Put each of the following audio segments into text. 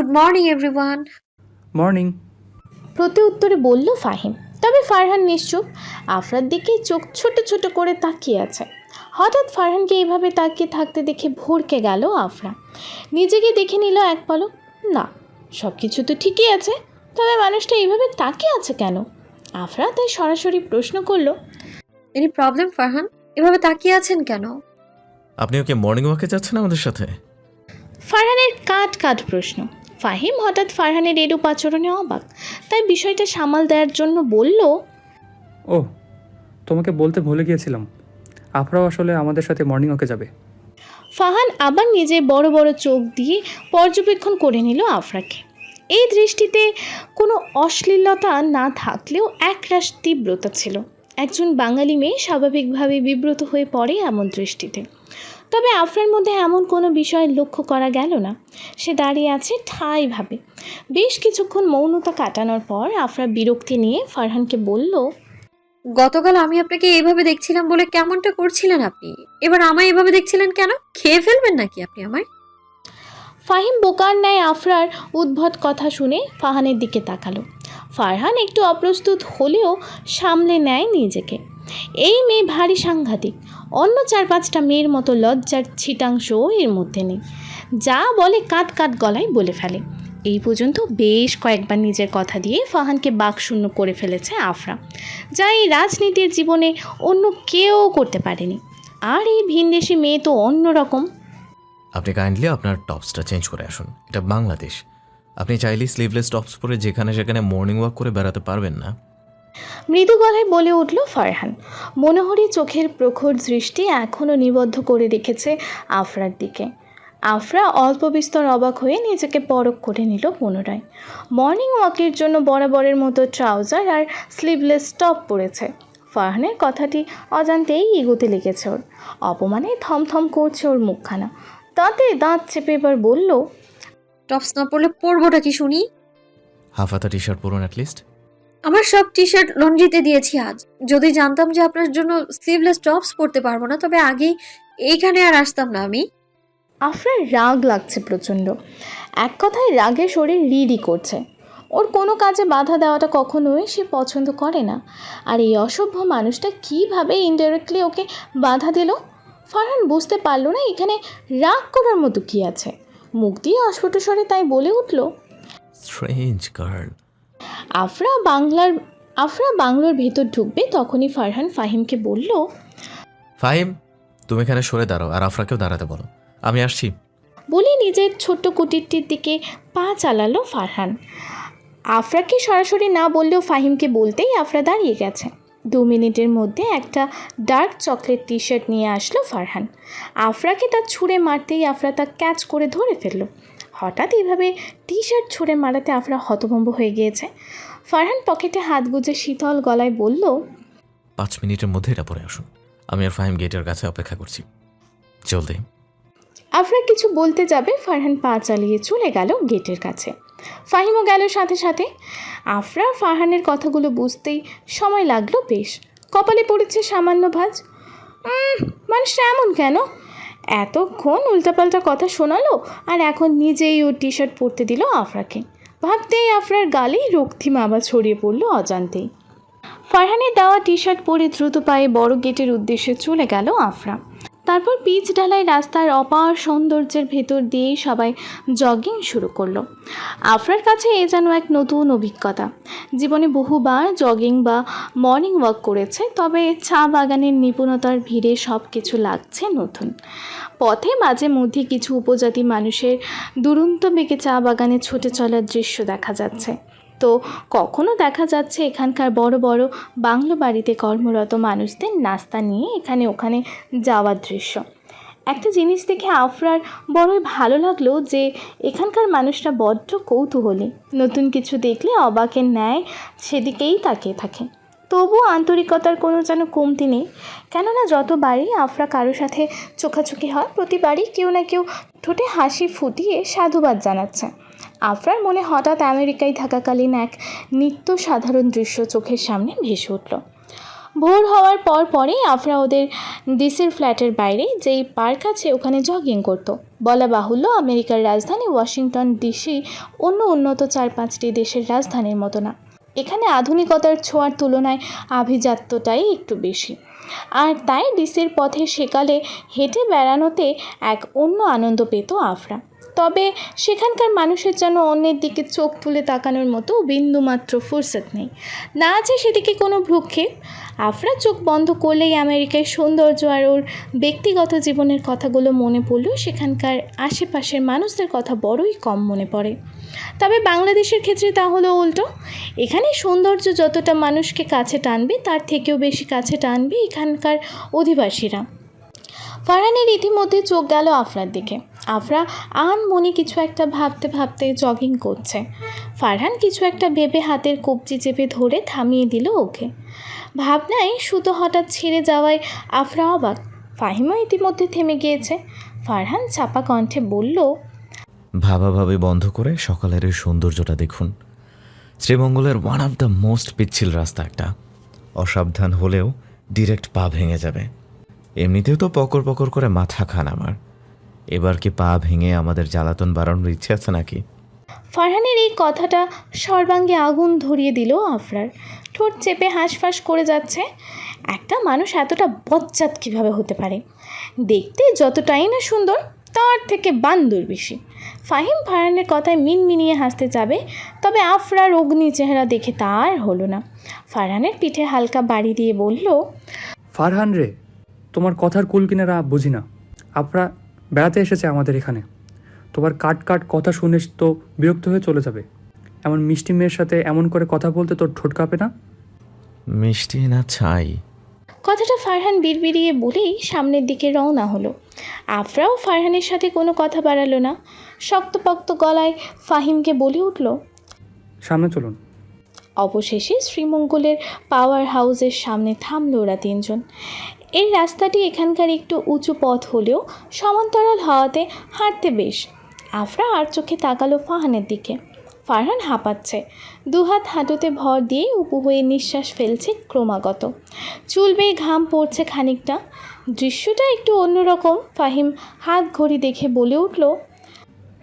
Good morning everyone. Morning. প্রতি উত্তরে বলল ফাহিম। তবে ফারহান নিশ্চুপ, আফরার দিকে চোখ ছোট ছোট করে তাকিয়ে আছে। হঠাৎ ফারহানকে এইভাবে তাকিয়ে থাকতে দেখে ভড়কে গেল আফরা। নিজেকে দেখে নিল এক পলক। না, সব কিছু তো ঠিকই আছে, তবে মানুষটা এইভাবে তাকিয়ে আছে কেন? আফরা তাই সরাসরি প্রশ্ন করলো, এনি প্রবলেম ফারহান? এভাবে তাকিয়ে আছেন কেন? আপনি ওকে মর্নিং ওয়াকে যাচ্ছেন আমাদের সাথে? ফারহানের কাট কাট প্রশ্ন। ফাহিম হঠাৎ ফারহানের এরূপ আচরণে অবাক, তাই বিষয়টা সামাল দেওয়ার জন্য বলল, ও, তোমাকে বলতে ভুলে গিয়েছিলাম, আফরাও আসলে আমাদের সাথে মর্নিং ওয়াকে যাবে। ফাহান আবার নিজে বড় বড় চোখ দিয়ে পর্যবেক্ষণ করে নিল আফরাকে। এই দৃষ্টিতে কোনো অশ্লীলতা না থাকলেও একরাশ তীব্রতা ছিল। একজন বাঙালি মেয়ে স্বাভাবিকভাবে বিব্রত হয়ে পড়ে এমন দৃষ্টিতে। তবে আফরার মধ্যে এমন কোনো বিষয় লক্ষ্য করা গেল না। সে দাঁড়িয়ে আছে ঠাইভাবে। বেশ কিছুক্ষণ মৌনতা কাটানোর পর আফরা বিরক্তি নিয়ে ফারহানকে বলল, গতকাল আমি আপনাকে এইভাবে দেখছিলাম বলে কেমনটা করছিলেন আপনি, এবার আমায় এভাবে দেখছিলেন কেন? খেয়ে ফেলবেন নাকি আপনি আমায়? ফাহিম বোকার ন্যায় আফরার উদ্ভট কথা শুনে ফাহানের দিকে তাকালো। ফারহান একটু অপ্রস্তুত হলেও সামলে নেয় নিজেকে। এই মেয়ে ভারী সাংঘাতিক। অন্য 4-5টা মেয়ের মতো লজ্জার ছিটাংশও এর মধ্যে নেই। যা বলে কাট কাট গলায় বলে ফেলে। এই পর্যন্ত বেশ কয়েকবার নিজের কথা দিয়ে ফাহানকে বাকশূন্য করে ফেলেছে আফরা, যা এই রাজনীতির জীবনে অন্য কেউ করতে পারেনি। আর এই ভিনদেশি মেয়ে তো অন্যরকম। আপনি কাইন্ডলি আপনার টপসটা চেঞ্জ করে আসুন, এটা বাংলাদেশ। আপনি চাইলেই স্লিভলেস টপস পরে যেখানে সেখানে মর্নিং ওয়াক করে বেড়াতে পারবেন না। মৃদু গলায় বলে উঠল ফারহান। মনোহরী চোখের প্রখর দৃষ্টি এখনও নিবদ্ধ করে রেখেছে আফরার দিকে। আফরা অল্প বিস্তর অবাক হয়ে নিজেকে পরখ করে নিল পুনরায়। মর্নিং ওয়াকের জন্য বরাবরের মতো ট্রাউজার আর স্লিভলেস টপ পরেছে। ফারহানের কথাটি অজান্তেই এগোতে লেগেছে ওর। অপমানে থমথম করছে ওর মুখখানা। তাতে দাঁত চেপে এবার বলল, টপস না পরলে পরবোটা কি শুনি? হাফ হাতা টি শার্ট পরুন অ্যাটলিস্ট। আমার সব টি শার্ট লন্ড্রিতে দিয়েছি আজ। যদি জানতাম যে আপনার জন্য স্লিভলেস টপস পরতে পারবো না, তবে আগেই এইখানে আর আসতাম না আমি। আফরার রাগ লাগছে প্রচণ্ড। এক কথায় রাগে শরীর রিরি করছে। ওর কোনো কাজে বাধা দেওয়াটা কখনোই সে পছন্দ করে না। আর এই অসভ্য মানুষটা কীভাবে ইনডাইরেক্টলি ওকে বাধা দিল, ফারহান বুঝতে পারল না এখানে রাগ করার মতো কী আছে। মুখ দিয়ে অস্ফুট স্বরে তাই বলে উঠল, স্ট্রেঞ্জ গার্ল। আফরা বাংলোর ভেতর ঢুকবে তখনই ফারহান ফাহিমকে বলল, ফাহিম, তুমি এখানে সরে দাঁড়াও আর আফরাকেও দাঁড়াতে বলো, আমি আসছি। বলে নিজের ছোট্ট কুটিরটির দিকে পা চালালো ফারহান। আফরাকে সরাসরি না বললেও ফাহিমকে বলতেই আফরা দাঁড়িয়ে গেছে। 2 মিনিটের মধ্যে একটা ডার্ক চকলেট টি শার্ট নিয়ে আসলো ফারহান। আফরাকে তা ছুঁড়ে মারতেই আফরা তা ক্যাচ করে ধরে ফেলল। হঠাৎ এইভাবে টি শার্ট ছুঁড়ে মারাতে আফরা হতভম্ব হয়ে গিয়েছে। ফারহান পকেটে হাত গুজে শীতল গলায় বলল, 5 মিনিটের মধ্যে এটা পরে আসুন, আমি আর ফাহিম গেটের কাছে অপেক্ষা করছি, জলদি। আফরা কিছু বলতে যাবে, ফারহান পা চালিয়ে চলে গেল গেটের কাছে। ফাহিমও গেল সাথে সাথে। আফরা ফারহানের কথাগুলো বুঝতেই সময় লাগলো বেশ। কপালে পড়েছে সামান্য ভাঁজ। মানুষটা এমন কেন? এতক্ষণ উল্টাপাল্টা কথা শোনালো আর এখন নিজেই ওর টি শার্ট পরতে দিল আফরাকে। ভাবতেই আফরার গালেই রক্তিম আবার ছড়িয়ে পড়ল অজান্তেই। ফারহানের দেওয়া টি শার্ট পরে দ্রুত পায়ে বড় গেটের উদ্দেশ্যে চলে গেল আফরা। তারপর পিচ ঢালাই রাস্তার অপার সৌন্দর্যের ভেতর দিয়েই সবাই জগিং শুরু করলো। আফরার কাছে এ যেন এক নতুন অভিজ্ঞতা। জীবনে বহুবার জগিং বা মর্নিং ওয়াক করেছে, তবে চা বাগানের নিপুণতার ভিড়ে সব কিছু লাগছে নতুন। পথে মাঝে মধ্যে কিছু উপজাতি মানুষের দুরন্ত বেগে চা বাগানে ছুটে চলার দৃশ্য দেখা যাচ্ছে। তো কখনো দেখা যাচ্ছে এখানকার বড় বড় বাংলো বাড়িতে কর্মরত মানুষদের নাস্তা নিয়ে এখানে ওখানে যাওয়ার দৃশ্য। একটা জিনিস দেখে আফরার বড়ই ভালো লাগলো যে এখানকার মানুষরা বড্ড কৌতূহলী। নতুন কিছু দেখলে অবাকের ন্যায় সেদিকেই তাকিয়ে থাকে। তবুও আন্তরিকতার কোনো যেন কমতি নেই। কেননা যতবারই আফরা কারো সাথে চোখাচোখি হয়, প্রতিবারই কেউ না কেউ ঠোঁটে হাসি ফুটিয়ে সাধুবাদ জানাচ্ছে। আফরার মনে হঠাৎ আমেরিকায় থাকাকালীন এক নিত্য সাধারণ দৃশ্য চোখের সামনে ভেসে উঠল। ভোর হওয়ার পরেই আফরা ওদের ডিসির ফ্ল্যাটের বাইরে যেই পার্ক আছে ওখানে জগিং করতো। বলা বাহুল্য আমেরিকার রাজধানী ওয়াশিংটন ডিসি অন্য উন্নত 4-5টি দেশের রাজধানীর মতো না। এখানে আধুনিকতার ছোঁয়ার তুলনায় আভিজাত্যটাই একটু বেশি, আর তাই ডিসির পথে সেকালে হেঁটে বেড়ানোতে এক অন্য আনন্দ পেত আফরা। তবে সেখানকার মানুষের যেন অন্যের দিকে চোখ তুলে তাকানোর মতো বিন্দুমাত্র ফুরসত নেই, না আছে সেদিকে কোনো ভ্রুক্ষেপ। আফরা চোখ বন্ধ করলেই আমেরিকার সৌন্দর্য আর ওর ব্যক্তিগত জীবনের কথাগুলো মনে পড়লেও সেখানকার আশেপাশের মানুষদের কথা বড়ই কম মনে পড়ে। তবে বাংলাদেশের ক্ষেত্রে তা হলো উল্টো। এখানে সৌন্দর্য যতটা মানুষকে কাছে টানবে তার থেকেও বেশি কাছে টানবে এখানকার অধিবাসীরা। ফারহানের ইতিমধ্যে চোখ গেল আফরার দিকে। আফরা আনমনে কিছু একটা ভাবতে ভাবতে জগিং করছে। ফারহান কিছু একটা ভেবে হাতের কবজি চেপে ধরে থামিয়ে দিল ওকে। ভাবনায় সুতো হঠাৎ ছিঁড়ে যাওয়ায় আফরা অবাক। ফাহিমা ইতিমধ্যে থেমে গিয়েছে। ফারহান চাপা কণ্ঠে বলল, ভাবাভাবি বন্ধ করে সকালের এই সৌন্দর্যটা দেখুন। শ্রীমঙ্গলের ওয়ান অফ দ্য মোস্ট পিচ্ছিল রাস্তা একটা, অসাবধান হলেও ডিরেক্ট পা ভেঙে যাবে। এমনিতেও তো পকর পকর করে মাথা খান আমার, এবার কি পা ভেঙে আমাদের জ্বালাতন বাড়ানোর ইচ্ছে আছে নাকি? ফারহানের এই কথাটা সর্বাঙ্গে আগুন ধরিয়ে দিল আফরার। ঠোঁট চেপে হাঁসফাঁস করে যাচ্ছে। একটা মানুষ এতটা বজ্জাত কীভাবে হতে পারে? দেখতে যতটাই না সুন্দর তার থেকে বান্দর বেশি। ফাহিম ফারহানের কথায় মিনমিনিয়ে হাসতে যাবে, তবে আফরার অগ্নি চেহারা দেখে তার হলো না। ফারহানের পিঠে হালকা বাড়ি দিয়ে বলল, ফারহান রে, তোমার কথার কুল কিনারা বুঝি না। আপনারা বেড়াতে এসেছে আমাদের এখানে, তোমার কাট কাট কথা শুনে তো বিরক্ত হয়ে চলে যাবে। এমন মিষ্টি মেয়ের সাথে এমন করে কথা বলতে তোর ঠোঁট কাঁপে না? মিষ্টি না ছাই? কথাটা ফারহান বিড়বিড়িয়ে বলেই সামনের দিকে রওনা হলো। আফরাও ফারহানের সাথে কোনো কথা বাড়ালো না। শক্তপোক্ত গলায় ফাহিমকে বলে উঠল, সামনে চলুন। অবশেষে শ্রীমঙ্গলের পাওয়ার হাউসের সামনে থামল ওরা তিনজন। এই রাস্তাটি এখানকার একটু উঁচু পথ হলেও সমান্তরাল হওয়াতে হাঁটতে বেশ। আফরা আর চোখে তাকালো ফারহানের দিকে। ফারহান হাঁপাচ্ছে, দুহাত হাঁটুতে ভর দিয়ে উপুর হয়ে নিঃশ্বাস ফেলছে ক্রমাগত। চুল বেয়ে ঘাম পড়ছে খানিকটা। দৃশ্যটা একটু অন্যরকম। ফাহিম হাত ঘড়ি দেখে বলে উঠল,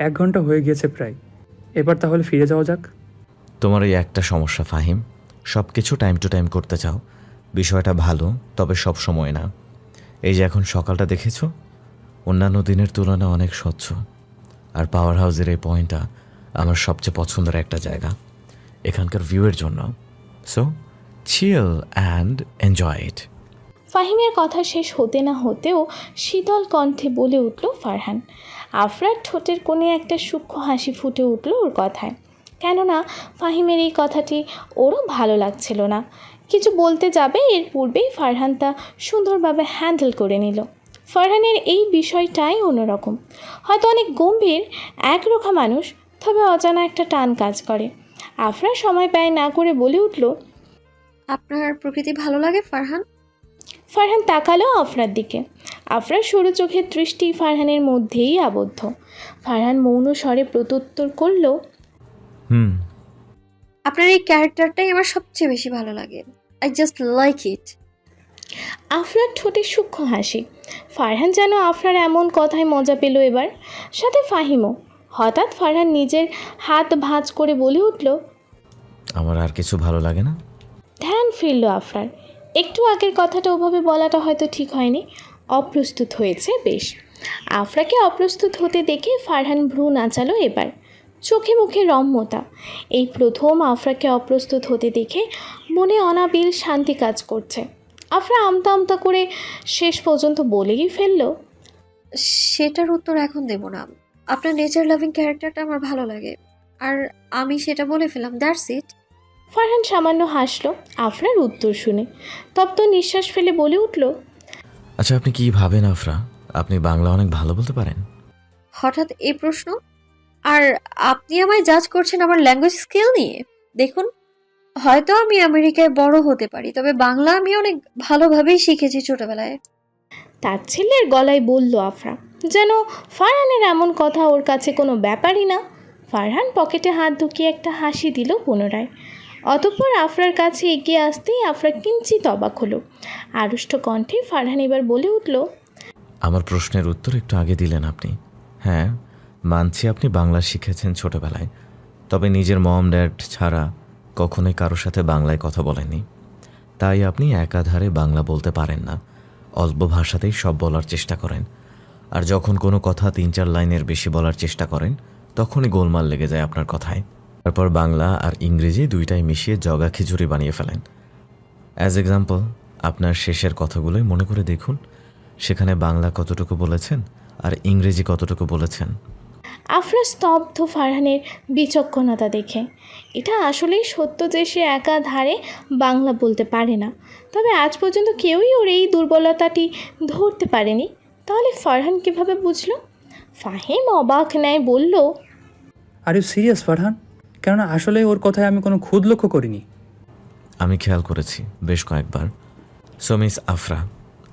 1 ঘন্টা হয়ে গিয়েছে প্রায়, এবার তাহলে ফিরে যাওয়া যাক। তোমার এই একটা সমস্যা ফাহিম, সব কিছু টাইম টু টাইম করতে চাও। বিষয়টা ভালো, তবে সব সময় না। এই যে এখন সকালটা দেখেছো, অন্যান্য দিনের তুলনায় অনেক স্বচ্ছ। আর পাওয়ার হাউসের এই পয়েন্টটা আমার সবচেয়ে পছন্দের একটা জায়গা এখানকার ভিউয়ের জন্য। So chill and enjoy it. ফাহিমের কথা শেষ হতে না হতেও শীতল কণ্ঠে বলে উঠল ফারহান। আফরার ঠোঁটের কোণে একটা সূক্ষ্ম হাসি ফুটে উঠল ওর কথায়। কেননা ফাহিমের এই কথাটি ওরও ভালো লাগছিল না। কিছু বলতে যাবে এর পূর্বেই ফারহান তা সুন্দরভাবে হ্যান্ডেল করে নিল। ফারহানের এই বিষয়টাই অন্যরকম। হয়তো অনেক গম্ভীর একরোখা মানুষ, তবে অজানা একটা টান কাজ করে। আফরা সময় ব্যয় না করে বলে উঠল, আপনার প্রকৃতি ভালো লাগে ফারহান? ফারহান তাকালো আফরার দিকে। আফরার সরু চোখের দৃষ্টি ফারহানের মধ্যেই আবদ্ধ। ফারহান মৌন স্বরে প্রত্যুত্তর করল, আপনার এই ক্যারেক্টারটাই আমার সবচেয়ে বেশি ভালো লাগে। I just like it. আফরার ঠোঁটে সূক্ষ্ম হাসি। ফারহান যেন আফরার এমন কথায় মজা পেল এবার, সাথে ফাহিমও। হঠাৎ ফারহান নিজের হাত ভাঁজ করে বলে উঠল, আমার আর কিছু ভালো লাগে না। ধ্যান ফিরল আফরার। একটু আগের কথাটা ওভাবে বলাটা হয়তো ঠিক হয়নি, অপ্রস্তুত হয়েছে বেশ। আফরাকে অপ্রস্তুত হতে দেখে ফারহান ভ্রু নাচালো এবার। চোখে মুখে রম্যতা। এই প্রথম আফরাকে অপ্রস্তুত হতে দেখে মনে অনাবিল শান্তি কাজ করছে। আফরা আমতা আমতা করে শেষ পর্যন্ত বলেই ফেলল, সেটার উত্তর এখন দেব না। আপনার নেচার লাভিং ক্যারেক্টারটা আমার ভালো লাগে, আর আমি সেটা বলে ফেললাম, দ্যাটস ইট। ফারহান সামান্য হাসল আফরার উত্তর শুনে। তপ্ত নিঃশ্বাস ফেলে বলে উঠল, আচ্ছা, আপনি কি ভাবেন আফরা, আপনি বাংলা অনেক ভালো বলতে পারেন? হঠাৎ এই প্রশ্ন? আর আপনি আমায় জাজ করছেন আমার ল্যাঙ্গুয়েজ স্কিল নিয়ে? দেখুন, হয়তো আমি আমেরিকায় বড় হতে পারি, তবে বাংলা আমি অনেক ভালোভাবেই শিখেছি ছোটবেলায়। তাচ্ছিল্যের গলায় বলল আফরা, যেন ফারহানের এমন কথা ওর কাছে কোনো ব্যাপারই না। ফারহান পকেটে হাত ঢুকিয়ে একটা হাসি দিল পুনরায়। অতঃপর আফরার কাছে এগিয়ে আসতেই আফরা কিঞ্চিত অবাক হলো। আড়ষ্ট কণ্ঠে ফারহান এবার বলে উঠল, আমার প্রশ্নের উত্তর একটু আগে দিলেন আপনি। হ্যাঁ, মানছি আপনি বাংলা শিখেছেন ছোটবেলায়, তবে নিজের মম ড্যাড ছাড়া কখনোই কারোর সাথে বাংলায় কথা বলেননি। তাই আপনি একাধারে বাংলা বলতে পারেন না, অল্প ভাষাতেই সব বলার চেষ্টা করেন। আর যখন কোনো কথা 3-4 লাইনের বেশি বলার চেষ্টা করেন, তখনই গোলমাল লেগে যায় আপনার কথায়। তারপর বাংলা আর ইংরেজি দুইটাই মিশিয়ে জগা খিচুড়ি বানিয়ে ফেলেন। অ্যাজ এক্সাম্পল, আপনার শেষের কথাগুলোই মনে করে দেখুন, সেখানে বাংলা কতটুকু বলেছেন আর ইংরেজি কতটুকু বলেছেন। আফরা স্তব্ধ ফারহানের বিচক্ষণতা দেখে। এটা আসলেই সত্য যে সে একাধারে বাংলা বলতে পারে না, তবে আজ পর্যন্ত কেউই ওর এই দুর্বলতাটি ধরতে পারেনি। তাহলে ফারহান কীভাবে বুঝলো? ফাহিম অবাক নেয় বলল, আর ইউ সিরিয়াস ফারহান? কেননা আসলে ওর কথায় আমি কোনো খুদ লক্ষ্য করিনি। আমি খেয়াল করেছি বেশ কয়েকবার। সো মিস আফরা,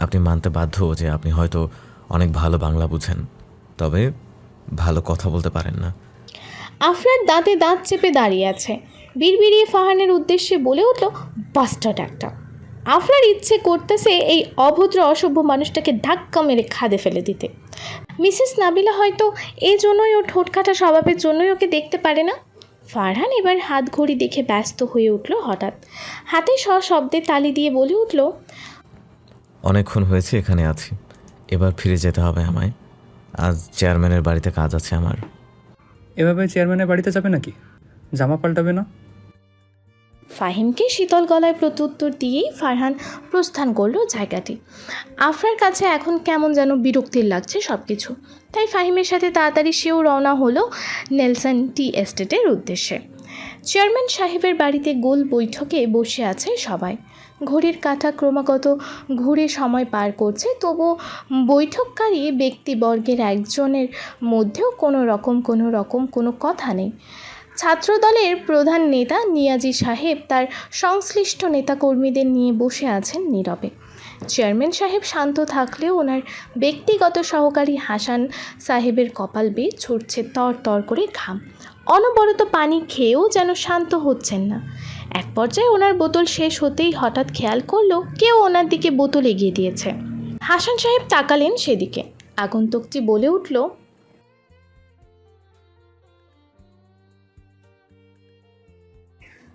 আপনি মানতে বাধ্য যে আপনি হয়তো অনেক ভালো বাংলা বুঝেন, তবে ভালো কথা বলতে পারেন না। আফরার দাঁতে দাঁত চেপে দাঁড়িয়ে আছে। বিড়বিড়িয়ে ফারহানের উদ্দেশ্যে বলে উঠল, বাস্টার্ড একটা। আফরার ইচ্ছে করতেছে এই অভদ্র অসভ্য মানুষটাকে ধাক্কা মেরে খাদে ফেলে দিতে। মিসেস নাবিলা হয়তো এই জন্যই ওর ঠোঁটকাটা স্বভাবের জন্যই ওকে দেখতে পারে না। ফারহান এবার হাত ঘড়ি দেখে ব্যস্ত হয়ে উঠল হঠাৎ। হাতে সশব্দে তালি দিয়ে বলে উঠল, অনেকক্ষণ হয়েছে এখানে আছি, এবার ফিরে যেতে হবে আমায়। আজ চেয়ারম্যানের বাড়িতে কাজ আছে আমার। এভাবে চেয়ারম্যানের বাড়িতে যাবে নাকি? জামা পাল্টাবে না? ফাহিমকে শীতল গলায় প্রত্যুত্তর দিয়েই ফারহান প্রস্থান করল জায়গাটি। আফরার কাছে এখন কেমন যেন বিরক্তির লাগছে সব কিছু, তাই ফাহিমের সাথে তাড়াতাড়ি সেও রওনা হলো নেলসন টি এস্টেটের উদ্দেশ্যে। চেয়ারম্যান সাহেবের বাড়িতে গোল বৈঠকে বসে আছে সবাই। ঘড়ির কাঁটা ক্রমাগত ঘুরে সময় পার করছে, তবুও বৈঠককারী ব্যক্তিবর্গের একজনের মধ্যেও কোনো কথা নেই। ছাত্রদলের প্রধান নেতা নিয়াজি সাহেব তার সংশ্লিষ্ট নেতাকর্মীদের নিয়ে বসে আছেন নীরবে। চেয়ারম্যান সাহেব শান্ত থাকলেও ওনার ব্যক্তিগত সহকারী হাসান সাহেবের কপাল বেয়ে ছুটছে তর তর করে ঘাম। অনবরত পানি খেয়েও যেন শান্ত হচ্ছেন না। এক পর্যায়ে ওনার বোতল শেষ হতেই হঠাৎ খেয়াল করলো কেউ ওনার দিকে বোতল এগিয়ে দিয়েছে। হাসান সাহেব তাকালেন সেদিকে। আগন্তুকটি বলে উঠল,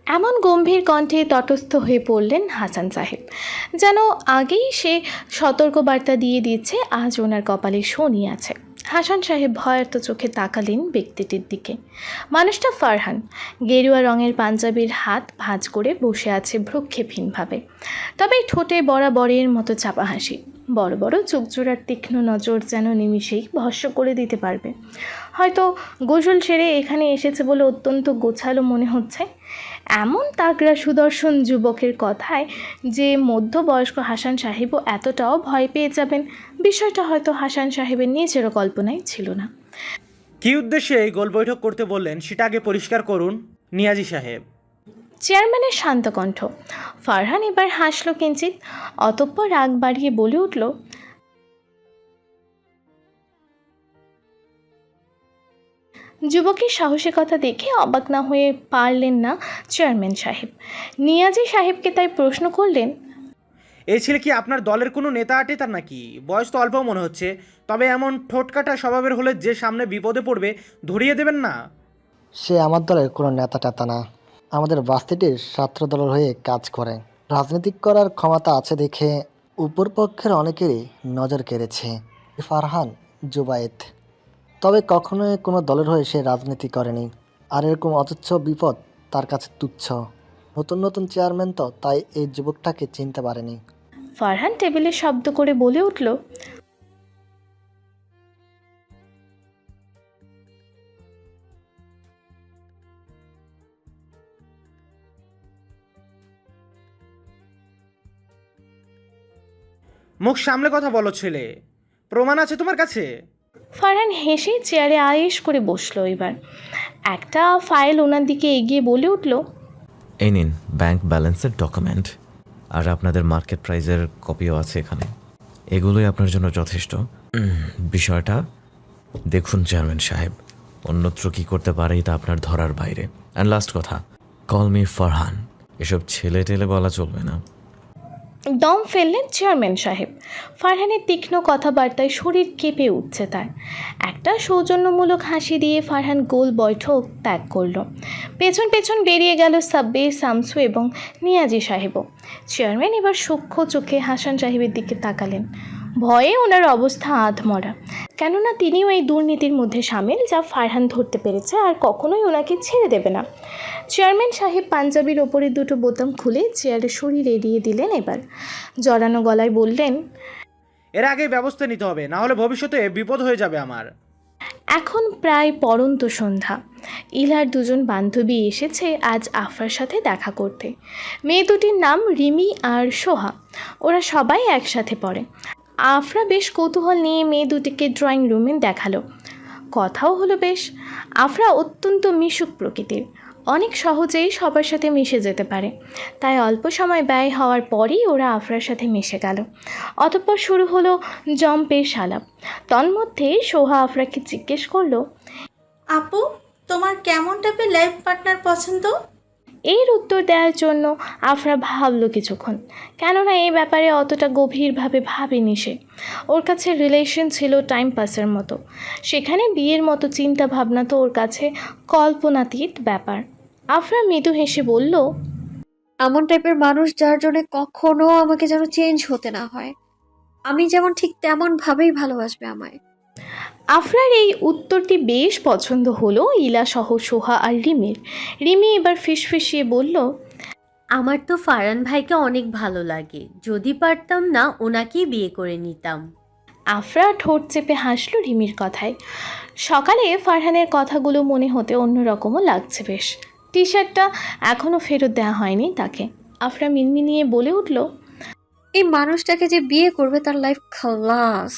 এমন গম্ভীর কণ্ঠে তটস্থ হয়ে পড়লেন হাসান সাহেব, যেন আগেই সে সতর্কবার্তা দিয়ে দিচ্ছে আজ ওনার কপালে শনি আছে। হাসান সাহেব ভয়ার্ত চোখে তাকালেন ব্যক্তিটির দিকে। মানুষটা ফারহান। গেরুয়া রঙের পাঞ্জাবির হাত ভাঁজ করে বসে আছে ভ্রুক্ষেপহীনভাবে, তবে ঠোঁটে বরাবরের মতো চাপা হাসি। বড় বড় চোখজোড়ার তীক্ষ্ণ নজর যেন নিমিষেই ভস্ম করে দিতে পারবে। হয়তো গোসল সেরে এখানে এসেছে বলে অত্যন্ত গোছালো মনে হচ্ছে। এমন তাগড়া সুদর্শন যুবকের কথায় যে মধ্যবয়স্ক হাসান সাহেবও এতটাও ভয় পেয়ে যাবেন, বিষয়টা হয়তো হাসান সাহেবের নিজেরও কল্পনায় ছিল না। কী উদ্দেশ্যে এই গোল বৈঠক করতে বললেন সেটা আগে পরিষ্কার করুন নিয়াজি সাহেব। চেয়ারম্যানের শান্ত কণ্ঠ। ফারহান এবার হাসল কিঞ্চিত, অতঃপর রাগ বাড়িয়ে বলে উঠল, যুবকের সাহসিকতা দেখে অবাক না হয়ে পারলেন না চেয়ারম্যান সাহেব। নিয়াজি সাহেবকে তাই প্রশ্ন করলেন, এই ছেলে কি আপনার দলের কোনো নেতা টেতা নাকি? বয়স তো অল্প মনে হচ্ছে, তবে এমন ঠোঁটকাটা স্বভাবের হলে যে সামনে বিপদে পড়বে ধরিয়ে দেবেন না? সে আমার দলের কোনো নেতা টেতা না, আমাদের বাস্তিটির ছাত্র দলের হয়ে কাজ করে। রাজনীতিক করার ক্ষমতা আছে দেখে উপর পক্ষের অনেকেরই নজর কেড়েছে। ফারহান জুবায়েত, তবে কখনোই কোনো দলের হয়ে সে রাজনীতি করেনি। আর এরকম অতুচ্ছ বিপদ তার কাছে তুচ্ছ। নতুন নতুন চেয়ারম্যান তো, তাই এই যুবকটাকে চিনতে পারেনি। ফারহান টেবিলে শব্দ করে বলে উঠল, মুখ সামলে কথা বলো ছেলে, প্রমাণ আছে তোমার কাছে? ফারহান হেসে চেয়ারে আয়েশ করে বসলো। এবার একটা ফাইল ওনার দিকে এগিয়ে বলে উঠল, এই নিন ব্যাংক ব্যালেন্সের ডকুমেন্ট, আর আপনাদের মার্কেট প্রাইজের কপিও আছে এখানে। এগুলোই আপনার জন্য যথেষ্ট। বিষয়টা দেখুন চেয়ারম্যান সাহেব, অন্যত্র কী করতে পারে তা আপনার ধরার বাইরে। অ্যান্ড লাস্ট কথা, কল মি ফারহান। এসব ছেলে টেলে বলা চলবে না। দম ফেললেন চেয়ারম্যান সাহেব। ফারহানের তীক্ষ্ণ কথাবার্তায় শরীর কেঁপে উঠছে তার। একটা সৌজন্যমূলক হাসি দিয়ে ফারহান গোল বৈঠক ত্যাগ করল। পেছন পেছন বেরিয়ে গেল সাব্বির, শামসু এবং নিয়াজি সাহেবও। চেয়ারম্যান এবার সূক্ষ্ম চোখে হাসান সাহেবের দিকে তাকালেন। ভয়ে ওনার অবস্থা আধমরা, কেননা তিনিও এই দুর্নীতির মধ্যে সামিল, যা ফারহান ধরতে পেরেছে আর কখনোই ওনাকে ছেড়ে দেবে না। চেয়ারম্যান সাহেব পাঞ্জাবির ওপরে দুটো বোতাম খুলে চেয়ারে শরীর এড়িয়ে দিলেন। এবার জড়ানো গলায় বললেন, এর আগে ব্যবস্থা নিতে হবে, না হলে ভবিষ্যতে বিপদ হয়ে যাবে আমার। এখন প্রায় পড়ন্ত সন্ধ্যা। ইলার দুজন বান্ধবী এসেছে আজ আফরার সাথে দেখা করতে। মেয়ে দুটির নাম রিমি আর সোহা। ওরা সবাই একসাথে পড়ে। আফরা বেশ কৌতূহল নিয়ে মেয়ে দুটিকে ড্রয়িং রুমে দেখালো। কথাও হলো বেশ। আফরা অত্যন্ত মিশুক প্রকৃতির, অনেক সহজেই সবার সাথে মিশে যেতে পারে। তাই অল্প সময় ব্যয় হওয়ার পরই ওরা আফরার সাথে মিশে গেল। অতঃপর শুরু হলো জম্পেশ আলাপ। তন্মধ্যে সোহা আফরাকে জিজ্ঞেস করলো, আপু, তোমার কেমন টাইপের লাইফ পার্টনার পছন্দ? এর উত্তর দেওয়ার জন্য আফরা ভাবলো কিছুক্ষণ, কেননা এই ব্যাপারে অতটা গভীরভাবে ভাবেনি সে। ওর কাছে রিলেশন ছিল টাইম পাসের মতো, সেখানে বিয়ের মতো চিন্তা ভাবনা তো ওর কাছে কল্পনাতীত ব্যাপার। আফরা মৃদু হেসে বলল, এমন টাইপের মানুষ যার জন্য কখনো আমাকে যেন চেঞ্জ হতে না হয়। আমি যেমন ঠিক তেমন ভাবেই ভালোবাসবে আমায়। আফরার এই উত্তরটি বেশ পছন্দ হলো ইলা সহ সোহা আর রিমির। রিমি এবার ফিসফিসিয়ে বলল, আমার তো ফারহান ভাইকে অনেক ভালো লাগে, যদি পারতাম না ওনাকেই বিয়ে করে নিতাম। আফরা ঠোঁট চেপে হাসলো রিমির কথায়। সকালে ফারহানের কথাগুলো মনে হতে অন্যরকমও লাগছে বেশ। টি শার্টটা এখনও ফেরত দেওয়া হয়নি তাকে। আফরা মিনমিনিয়ে বলে উঠল, এই মানুষটাকে যে বিয়ে করবে তার লাইফ খালাস।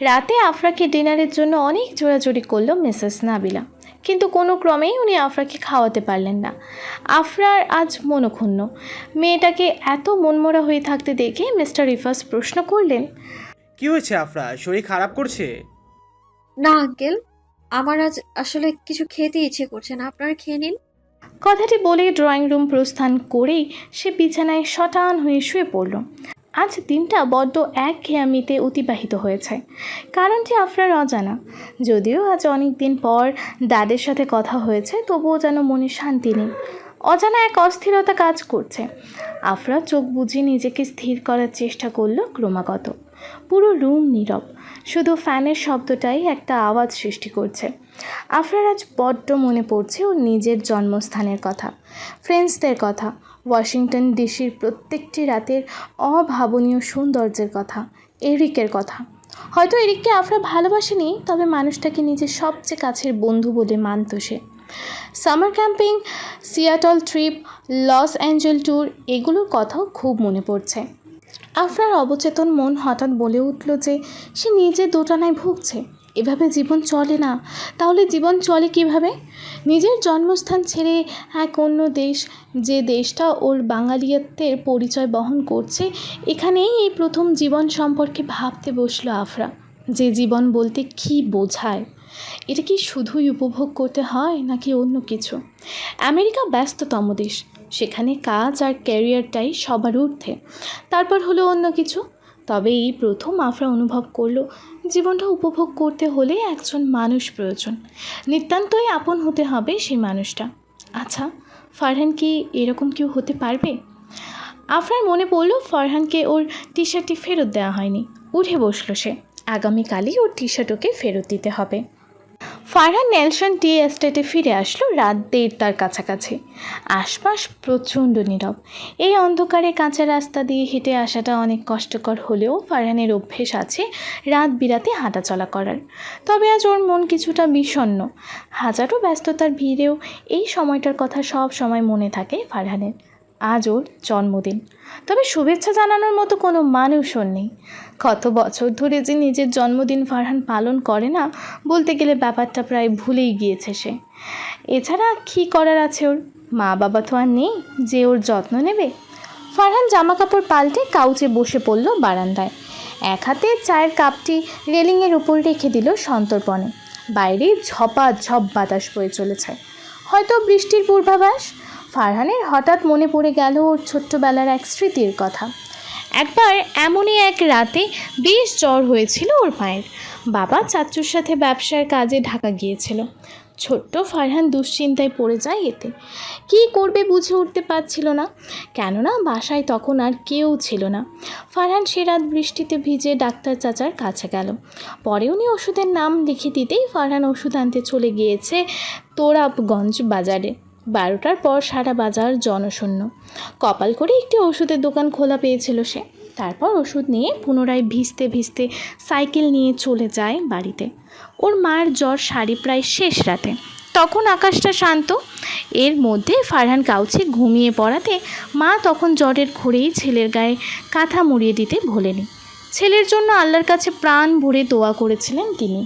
রাতে আফরাকে ডিনারের জন্য অনেক জোরাজুরি করলো মিসেস নাবিলা, কিন্তু কোনো ক্রমেই উনি আফরাকে খাওয়াতে পারলেন না। আফরার আজ মনক্ষুণ্ণ। মেয়েটাকে এত মনমরা হয়ে থাকতে দেখে মিস্টার রিফাস প্রশ্ন করলেন, কি হয়েছে আফরা, শরীর খারাপ করছে? না আঙ্কেল, আমার আজ আসলে কিছু খেতে ইচ্ছে করছে না, আপনারা খেয়ে নিন। কথাটি বলে ড্রয়িং রুম প্রস্থান করেই সে বিছানায় শটান হয়ে শুয়ে পড়ল। আজ দিনটা বড্ড একঘেয়ামিতে অতিবাহিত হয়েছে। কারণটি আফরার অজানা। যদিও আজ অনেক দিন পর দাদের সাথে কথা হয়েছে, তবুও যেন মনে শান্তি নেই। অজানা এক অস্থিরতা কাজ করছে। আফরা চোখ বুজে নিজেকে স্থির করার চেষ্টা করলো ক্রমাগত। পুরো রুম নীরব, শুধু ফ্যানের শব্দটাই একটা আওয়াজ সৃষ্টি করছে। আফরার আজ বড্ড মনে পড়ছে ওর নিজের জন্মস্থানের কথা, ফ্রেন্ডসদের কথা, ওয়াশিংটন ডিসির প্রত্যেকটি রাতের অভাবনীয় সৌন্দর্যের কথা, এরিকের কথা। হয়তো এরিককে আফরা ভালোবাসেনি, তবে মানুষটাকে নিজের সবচেয়ে কাছের বন্ধু বলে মানত সে। Summer camping, Seattle trip, Los Angeles tour, এগুলোর কথাও খুব মনে পড়ছে। আফরার অবচেতন মন হঠাৎ বলে উঠল যে সে নিজে দোটানায় ভুগছে। এভাবে জীবন চলে না। তাহলে জীবন চলে কিভাবে? নিজের জন্মস্থান ছেড়ে এক অন্য দেশ, যে দেশটা ওর বাঙালিয়ত্বের পরিচয় বহন করছে, এখানেই এই প্রথম জীবন সম্পর্কে ভাবতে বসলো আফরা। যে জীবন বলতে কী বোঝায়? এটা কি শুধুই উপভোগ করতে হয় নাকি অন্য কিছু? আমেরিকা ব্যস্ততম দেশ, সেখানে কাজ আর ক্যারিয়ারটাই সবার ঊর্ধ্বে, তারপর হলো অন্য কিছু। তবে এই প্রথম আফরা অনুভব করলো জীবনটা উপভোগ করতে হলে একজন মানুষ প্রয়োজন। নিতান্তই আপন হতে হবে সেই মানুষটা। আচ্ছা, ফারহান কি এরকম কেউ হতে পারবে? আফরার মনে পড়ল ফারহানকে ওর টি শার্টটি ফেরত দেওয়া হয়নি। উঠে বসলো সে। আগামীকালই ওর টি শার্ট ওকে ফেরত দিতে হবে। ফারহান নেলসন টি এস্টেটে ফিরে আসলো রাত 1:30টার কাছাকাছি। আশপাশ প্রচণ্ড নীরব। এই অন্ধকারে কাঁচা রাস্তা দিয়ে হেঁটে আসাটা অনেক কষ্টকর হলেও ফারহানের অভ্যেস আছে রাত বিরাতে হাঁটাচলা করার। তবে আজ ওর মন কিছুটা বিষণ্ণ। হাজারো ব্যস্ততার ভিড়েও এই সময়টার কথা সব সময় মনে থাকে ফারহানের। আজ ওর জন্মদিন, তবে শুভেচ্ছা জানানোর মতো কোনো মানুষও নেই। কত বছর ধরে যে নিজের জন্মদিন ফারহান পালন করে না, বলতে গেলে ব্যাপারটা প্রায় ভুলেই গিয়েছে সে। এছাড়া কী করার আছে ওর? মা বাবা তো আর নেই যে ওর যত্ন নেবে। ফারহান জামা কাপড় পাল্টে কাউচে বসে পড়ল বারান্দায়। এক হাতে চায়ের কাপটি রেলিংয়ের উপর রেখে দিল সন্তর্পণে। বাইরে ঝপাঝপ বাতাস বয়ে চলেছে, হয়তো বৃষ্টির পূর্বাভাস। ফারহানের হঠাৎ মনে পড়ে গেল ওর ছোট্টবেলার এক স্মৃতির কথা। একবার এমনই এক রাতে বেশ জ্বর হয়েছিল ওর মায়ের। বাবা চাচ্চুর সাথে ব্যবসার কাজে ঢাকা গিয়েছিল। ছোট্ট ফারহান দুশ্চিন্তায় পড়ে যায় এতে। কী করবে বুঝে উঠতে পারছিল না, কেননা বাসায় তখন আর কেউ ছিল না। ফারহান সে রাত বৃষ্টিতে ভিজে ডাক্তার চাচার কাছে গেল। পরে উনি ওষুধের নাম লিখে দিতেই ফারহান ওষুধ আনতে চলে গিয়েছে তোরাবগঞ্জ বাজারে। 12টার পর সারা বাজার জনশূন্য। কপাল করে একটি ওষুধের দোকান খোলা পেয়েছিল সে। তারপর ওষুধ নিয়ে পুনরায় ভিজতে ভিজতে সাইকেল নিয়ে চলে যায় বাড়িতে। ওর মায়ের জ্বর সারি প্রায় শেষ রাতে। তখন আকাশটা শান্ত। এর মধ্যে ফারহান কাউচে ঘুমিয়ে পড়াতে মা তখন জ্বরের ঘোরেই ছেলের গায়ে কাঁথা মুড়িয়ে দিতে ভোলেনি। ছেলের জন্য আল্লাহর কাছে প্রাণ ভরে দোয়া করেছিলেন তিনি।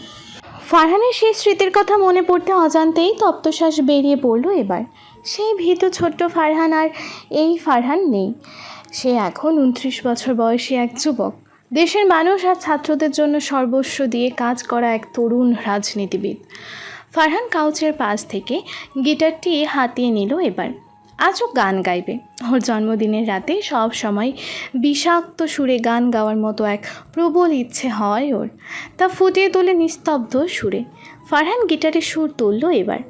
ফারহানের সেই স্মৃতির কথা মনে পড়তে অজান্তেই তপ্তশ্বাস বেরিয়ে পড়ল এবার। সেই ভীত ছোট্ট ফারহান আর এই ফারহান নেই। সে এখন 29 বছর বয়সী এক যুবক। দেশের মানুষ আর ছাত্রদের জন্য সর্বস্ব দিয়ে কাজ করা এক তরুণ রাজনীতিবিদ। ফারহান কাউচের পাশ থেকে গিটারটি হাতিয়ে নিল এবার। আজও গান গাইবে। ওর জন্মদিনের রাতে সব সময় বিষাক্ত সুরে গান গাওয়ার মতো এক প্রবল ইচ্ছে হয় ওর। তা ফুটিয়ে তোলে নিস্তব্ধ সুরে। ফারহান গিটারে সুর তুলল এবার।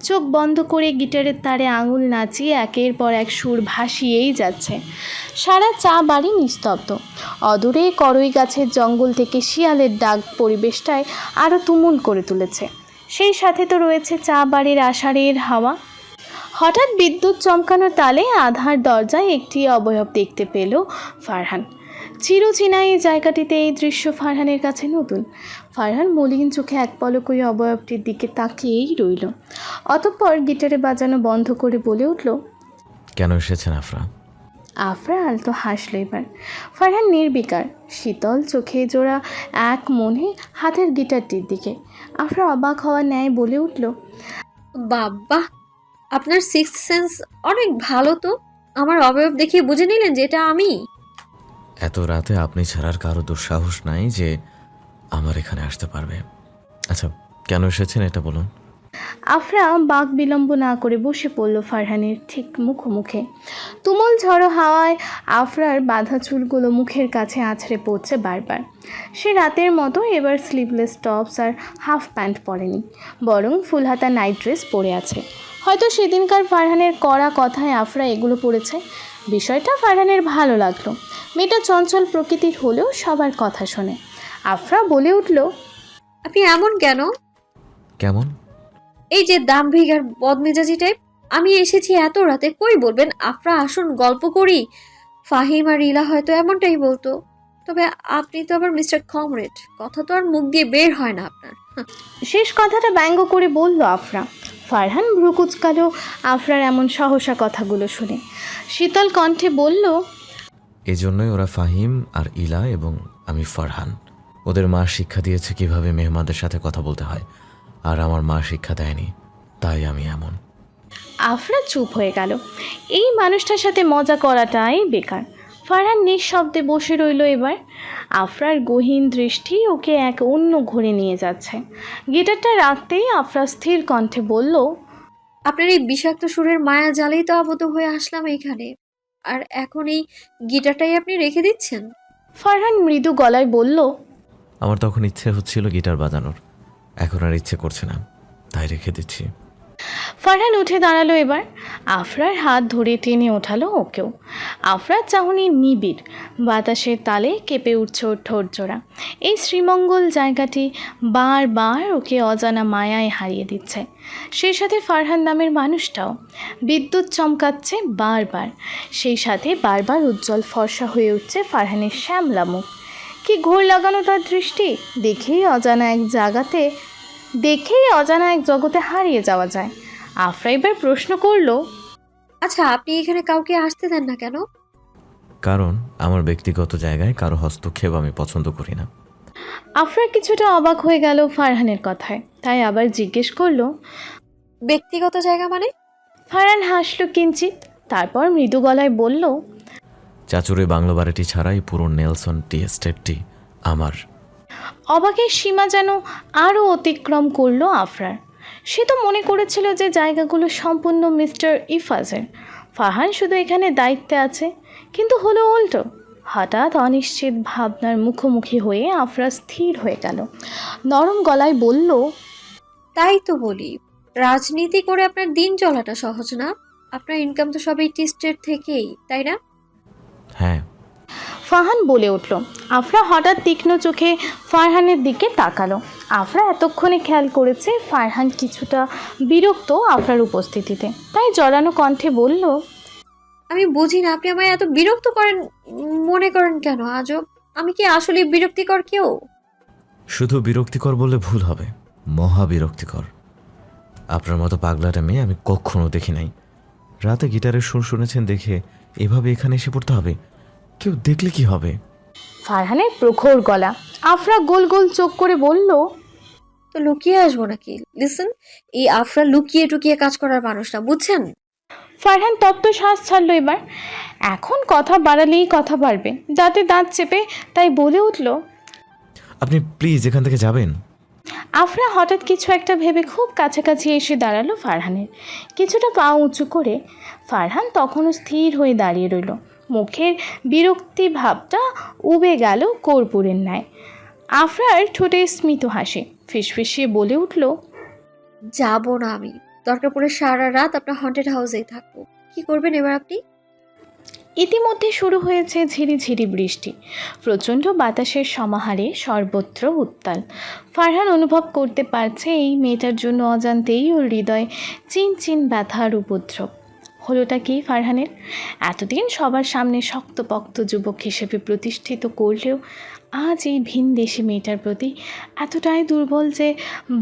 চোখ বন্ধ করে গিটারের তারে আঙুল নাচিয়ে একের পর এক সুর ভাসিয়েই যাচ্ছে। সারা চা বাড়ি নিস্তব্ধ। অদূরে করই গাছের জঙ্গল থেকে শিয়ালের ডাক পরিবেশটায় আরও তুমুল করে তুলেছে। সেই সাথে তো রয়েছে চা বাড়ির আষাঢ়ের হাওয়া। হঠাৎ বিদ্যুৎ চমকানোর তালে আধার দরজায় একটি অবয়ব দেখতে পেল ফারহান। চিরচেনা এই জায়গাটিতে এই দৃশ্য ফারহানের কাছে নতুন। ফারহান মলিন চোখে এক পলক ওই অবয়বটির দিকে তাকিয়েই রইল। অতঃপর গিটারে বাজানো বন্ধ করে বলে উঠল, কেন এসেছেন আফরা? আফরা আলতো হাসল এবার। ফারহান নির্বিকার, শীতল চোখে জোড়া এক মনে হাতের গিটারটির দিকে। আফরা অবাক হওয়ার ন্যায় বলে উঠল, বাবা, আপনার সিক্সথ সেন্স অনেক ভালো তো। আমার অবয়ব দেখিয়ে বুঝে নিলেন যে এটা আমি। এত রাতে আপনি ছাড়ার কারো দুঃসাহস নাই যে আমার এখানে আসতে পারবে। আচ্ছা, কেন এসেছেন এটা বলুন। আফরা বাক বিলম্ব না করে বসে পড়ল ফারহানের ঠিক মুখোমুখে। তুমুল ঝড়ো হাওয়ায় আফরার বাঁধা চুলগুলো মুখের কাছে আছড়ে পড়ছে বারবার। সে রাতের মতো এবার স্লিভলেস টপস আর হাফ প্যান্ট পরেনি, বরং ফুলহাতা নাইট ড্রেস পরে আছে। হয়তো সেদিনকার ফারহানের কড়া কথায় আফরা এগুলো পড়েছে। বিষয়টা ফারহানের ভালো লাগলো। মেয়েটা চঞ্চল প্রকৃতির হলেও সবার কথা শোনে। আফরা বলে উঠল, আপনি এমন কেন? কেমন? এই যে দাম্ভিক আর বদমেজাজি টাইপ। আমি এসেছি এত রাতে, কই বলবেন আফরা আসুন গল্প করি। ফাহিম আর ইলা হয়তো এমনটাই বলতো, তবে আপনি তো আবার মিস্টার কমরেড, কথা তো আর মুখ দিয়ে বের হয় না আপনার। শেষ কথাটা ব্যঙ্গ করে বলল আফরা। ফারহান ভ্রু কুচকালো আফরার এমন সহসা কথাগুলো শুনে। শীতল কণ্ঠে বলল, এই জন্যই ওরা ফাহিম আর ইলা এবং আমি ফারহান। ওদের মা শিক্ষা দিয়েছে কিভাবে মেহমানদের সাথে কথা বলতে হয়, আর আমার মা শিক্ষা দেয়নি, তাই আমি এমন। আফরা চুপ হয়ে গেল। এই মানুষটার সাথে মজা করাটাই বেকার। ফারহান নিঃশব্দে বসে রইল এবার। আফরার গহীন দৃষ্টি ওকে এক অন্য ঘুরে নিয়ে যাচ্ছে। গিটারটা রাখতেই আফরা স্থির কণ্ঠে বলল, আপনার এই বিষাক্ত সুরের মায়া জালেই তো আবদ্ধ হয়ে আসলাম এখানে, আর এখন এই গিটারটাই আপনি রেখে দিচ্ছেন? ফারহান মৃদু গলায় বলল, আমার তখন ইচ্ছে হচ্ছিল গিটার বাজানোর, এখন আর ইচ্ছে করছে না, তাই রেখে দিচ্ছি। ফারহান উঠে দাঁড়ালো এবার। আফরার হাত ধরে টেনে ওঠালো ওকেও। আফরার চাহনি নিবিড়, বাতাসের তালে কেঁপে উঠছে ওর ঠোঁট জোড়া। এই শ্রীমঙ্গল জায়গাটি বারবার ওকে অজানা মায়ায় হারিয়ে দিচ্ছে। সেই সাথে ফারহান নামের মানুষটাও। বিদ্যুৎ চমকাচ্ছে বারবার, সেই সাথে বারবার উজ্জ্বল ফর্সা হয়ে উঠছে ফারহানের শ্যামলা মুখ। কি ঘোর লাগানো তার দৃষ্টি! দেখেই অজানা এক জগতে হারিয়ে যাওয়া যায়। আফরা এবার প্রশ্ন করল, আচ্ছা, আপনি এখানে কাউকে আসতে দেন না কেন? কারণ আমার ব্যক্তিগত জায়গায় কারো হস্তক্ষেপ আমি পছন্দ করি না। আফরা কিছুটা অবাক হয়ে গেল ফারহানের কথায়, তাই আবার জিজ্ঞেস করলো, ব্যক্তিগত জায়গা মানে? ফারহান হাসলো কিঞ্চিত, তারপর মৃদু গলায় বলল, চাচুরে বাংলো বাড়িটি ছাড়াই পুরো নেলসন টি এস্টেটটি আমার। অবাকের সীমা যেন আরও অতিক্রম করলো আফরার। সে তো মনে করেছিল যে জায়গাগুলো সম্পূর্ণ মিস্টার ইফাজের, ফারহান শুধু এখানে দায়িত্বে আছে, কিন্তু হলো উল্টো। হঠাৎ অনিশ্চিত ভাবনার মুখোমুখি হয়ে আফরা স্থির হয়ে গেল, নরম গলায় বলল, তাই তো বলি, রাজনীতি করে আপনার দিন চলাটা সহজ না। আপনার ইনকাম তো সবই টি স্টেট থেকেই, তাই না? হ্যাঁ। ফারহান বলে উঠল। আফরা হঠাৎ তীক্ষ্ণ চোখে ফারহানের দিকে তাকালো। আফরা এতক্ষণে খেয়াল করেছে ফারহান কিছুটা বিরক্ত আফরার উপস্থিতিতে, তাই জড়ানো কণ্ঠে বলল, আমি বুঝি না আপনি আমায় এত বিরক্ত করেন মনে করেন কেন আজব? আমি কি আসলে বিরক্তিকর কেউ? শুধু বিরক্তিকর বললে ভুল হবে, মহা বিরক্তিকর। আপনার মতো পাগলাটা মেয়ে আমি কখনো দেখি নাই। রাতে গিটারের সুর শুনেছেন দেখে এভাবে এখানে এসে পড়তে হবে? কেউ দেখলে কি হবে? ফারহানের প্রখর গলা। আফরা গোল গোল চোখ করে বলল, তো লুকিয়ে আসবো নাকি? লিসেন, এই আফরা লুকিয়ে টুকিয়ে কাজ করার মানুষ না, বুঝছেন? ফারহান তপ্ত শ্বাস ছাড়ল এবার। এখন কথা বাড়ালেই কথা বাড়বে, দাঁতে দাঁত চেপে তাই বলে উঠল। আপনি প্লিজ এখান থেকে যাবেন। আফরা হঠাৎ কিছু একটা ভেবে খুব কাছাকাছি এসে দাঁড়ালো ফারহানের, কিছুটা পা উঁচু করে। ফারহান তখনও স্থির হয়ে দাঁড়িয়ে রইল, মুখের বিরক্তি ভাবটা উবে গেল কর্পূরের ন্যায়। আফরার ঠোঁটে স্মিত হাসি, ফিসফিসিয়ে বলে উঠল, যাবো না আমি। দরকার পড়ে সারা রাত আপনার হন্টেড হাউসেই থাকবো। কি করবেন এবার আপনি? ইতিমধ্যে শুরু হয়েছে ঝিরিঝিরি বৃষ্টি, প্রচণ্ড বাতাসের সমাহারে সর্বত্র উত্তাল। ফারহান অনুভব করতে পারছে এই মেয়েটার জন্য অজান্তেই ওর হৃদয় চিনচিন ব্যথার উপদ্রব। হলোটা কি ফারহানের? এতদিন সবার সামনে শক্তপোক্ত যুবক হিসেবে প্রতিষ্ঠিত করলেও আজ এই ভিনদেশি মেয়েটার প্রতি এতটাই দুর্বল যে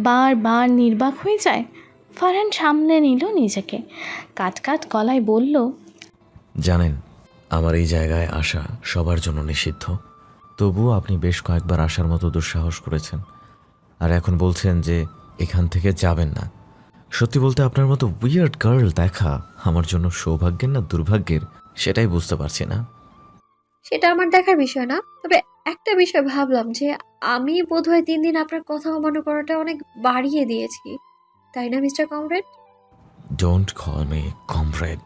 বারবার নির্বাক হয়ে যায়। ফারহান সামনে নিল নিজেকে, কাট কাট গলায় বলল, জানেন, আমার এই জায়গায় আসা সবার জন্য নিষিদ্ধ। তবুও আপনি বেশ কয়েকবার আসার মতো দুঃসাহস করেছেন, আর এখন বলছেন যে এখান থেকে যাবেন না। সত্যি বলতে আপনার মতো উইয়ার্ড গার্ল দেখা আমার জন্য সৌভাগ্যের না দুর্ভাগ্যের সেটাই বুঝতে পারছি না। সেটা আমার দেখার বিষয় না। তবে একটা বিষয় ভাবলাম যে আমি বোধহয় 3 দিন আপনার কথা অমান্য করাটা অনেক বাড়িয়ে দিয়েছি, তাই না mister comrade? Don't call me comrade.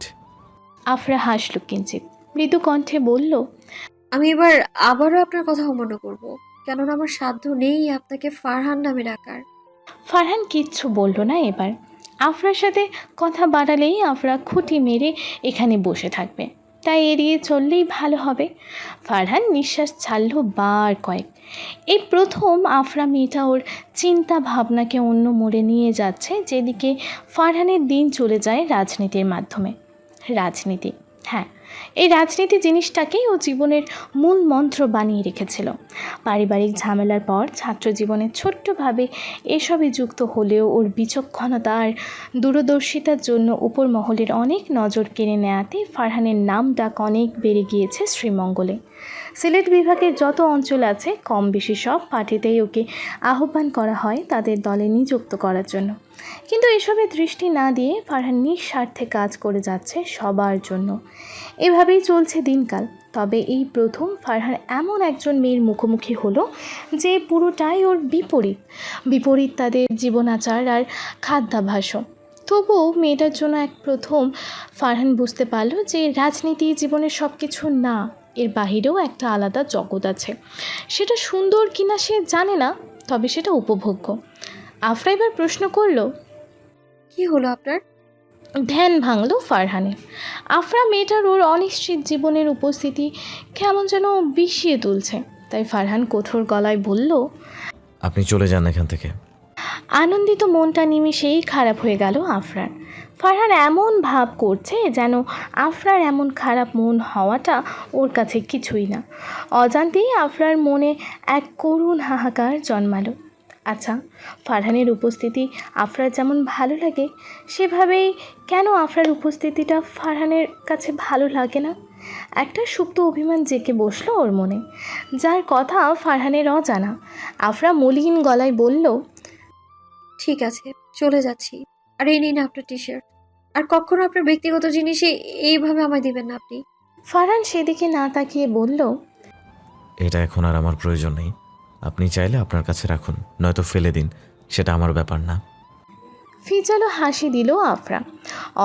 Afra হাসল কিঞ্চিত, মৃদু কণ্ঠে বলল, আমি এবার আবারও আপনার কথা অমান্য করব, কেননা আমার সাধ্য নেই আপনাকে ফারহান নামে ডাকার। ফারহান কিচ্ছু বলল না এবার। আফরার সাথে কথা বাড়ালেই আফরা খুঁটি মেরে এখানে বসে থাকবে, তাই এড়িয়ে চললেই ভালো হবে। ফারহান নিঃশ্বাস ছাড়ল বার কয়েক। এই প্রথম আফরা মেয়েটা ওর চিন্তা ভাবনাকে অন্য মোড়ে নিয়ে যাচ্ছে, যেদিকে ফারহানের দিন চলে যায় রাজনীতির মাধ্যমে। রাজনীতি, হ্যাঁ, এই রাজনীতি জিনিসটাকেই ও জীবনের মূল মন্ত্র বানিয়ে রেখেছিল। পারিবারিক ঝামেলার পর ছাত্র জীবনে ছোট্টভাবে এসবে যুক্ত হলেও ওর বিচক্ষণতা আর দূরদর্শিতার জন্য উপর মহলের অনেক নজর কেড়ে নেওয়াতে ফারহানের নাম ডাক অনেক বেড়ে গিয়েছে শ্রীমঙ্গলে। সিলেট বিভাগের যত অঞ্চল আছে কম বেশি সব পার্টিতেই ওকে আহ্বান করা হয় তাদের দলে নিযুক্ত করার জন্য। কিন্তু এসবে দৃষ্টি না দিয়ে ফারহান নিঃস্বার্থে কাজ করে যাচ্ছে সবার জন্য। এভাবেই চলছে দিনকাল। তবে এই প্রথম ফারহান এমন একজন মেয়ের মুখোমুখি হলো যে পুরোটাই ওর বিপরীত তাদের জীবনাচার আর খাদ্যাভ্যাসও। তবুও মেয়েটার জন্য এক প্রথম ফারহান বুঝতে পারল যে রাজনীতি জীবনের সব কিছু না, এর বাহিরেও একটা আলাদা জগৎ আছে। সেটা সুন্দর কিনা সে জানে না, তবে সেটা উপভোগ্য। আফরা এবার প্রশ্ন করল, কি হলো আপনার? ধ্যান ভাঙল ফারহানের। আফরা মেয়েটার ওর অনিশ্চিত জীবনের উপস্থিতি কেমন যেন বিষিয়ে তুলছে, তাই ফারহান কঠোর গলায় বলল, আপনি চলে যান এখান থেকে। আনন্দিত মনটা নিমিষেই খারাপ হয়ে গেল আফরার। ফারহান এমন ভাব করছে যেন আফরার এমন খারাপ মন হওয়াটা ওর কাছে কিছুই না। অজান্তেই আফরার মনে এক করুণ হাহাকার জন্মালো। আচ্ছা, ফারহানের উপস্থিতি আফরার যেমন ভালো লাগে, সেভাবেই কেন আফরার উপস্থিতিটা ফারহানের কাছে ভালো লাগে না? একটা সুপ্ত অভিমান জেঁকে বসলো ওর মনে, যার কথা ফারহানের অজানা। আফরা মলিন গলায় বলল, ঠিক আছে, চলে যাচ্ছি। আর এই নিন আপনার টি শার্ট। আর কখনো আপনার ব্যক্তিগত জিনিসে এইভাবে আমায় দিবেন না আপনি। ফারহান সেদিকে না তাকিয়ে বলল, এটা এখন আর আমার প্রয়োজন নেই। আপনি চাইলে আপনার কাছে রাখুন, নয়তো ফেলে দিন, সেটা আমার ব্যাপার না। ফিচালো হাসি দিল আফরা।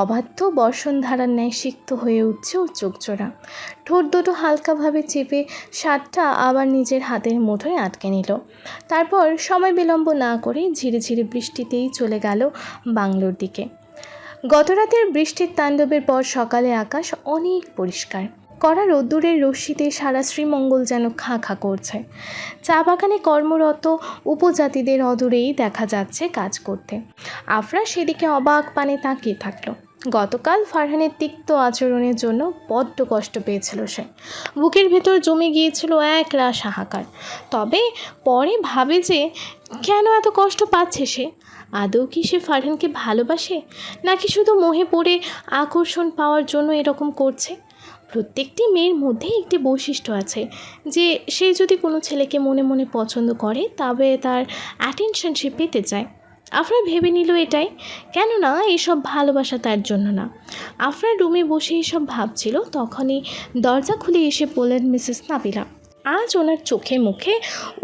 অবাধ্য বর্ষণধারার ন্যায় সিক্ত হয়ে উঠছে ওর চোখজোড়া। ঠোঁট দুটো হালকাভাবে চেপে শার্টটা আবার নিজের হাতের মুঠোয় আটকে নিল। তারপর সময় বিলম্ব না করে ঝিরে ঝিরে বৃষ্টিতেই চলে গেল বাংলোর দিকে। গতরাতের বৃষ্টির তাণ্ডবের পর সকালে আকাশ অনেক পরিষ্কার। কড়া রোদ্দুরের রশ্মিতে সারা শ্রীমঙ্গল যেন খাঁ খাঁ করছে। চা বাগানে কর্মরত উপজাতিদের অদূরেই দেখা যাচ্ছে কাজ করতে। আফরা সেদিকে অবাক পানে তাকিয়ে থাকলো। গতকাল ফারহানের তিক্ত আচরণের জন্য বড্ড কষ্ট পেয়েছিল সে। বুকের ভেতর জমে গিয়েছিল এক রাশ হাহাকার। তবে পরে ভাবে যে কেন এত কষ্ট পাচ্ছে সে। আদৌ কি সে ফারহানকে ভালোবাসে, নাকি শুধু মোহে পড়ে আকর্ষণ পাওয়ার জন্য এরকম করছে? প্রত্যেকটি মেয়ের মধ্যে একটি বৈশিষ্ট্য আছে যে সে যদি কোনো ছেলেকে মনে মনে পছন্দ করে তবে তার অ্যাটেনশন সে পেতে চায়। আফরা ভেবে নিল এটাই, কেননা এসব ভালোবাসা তার জন্য না। আফরা রুমে বসে এসব ভাবছিল, তখনই দরজা খুলে এসে বললেন মিসেস নাবিলা। আজ ওনার চোখে মুখে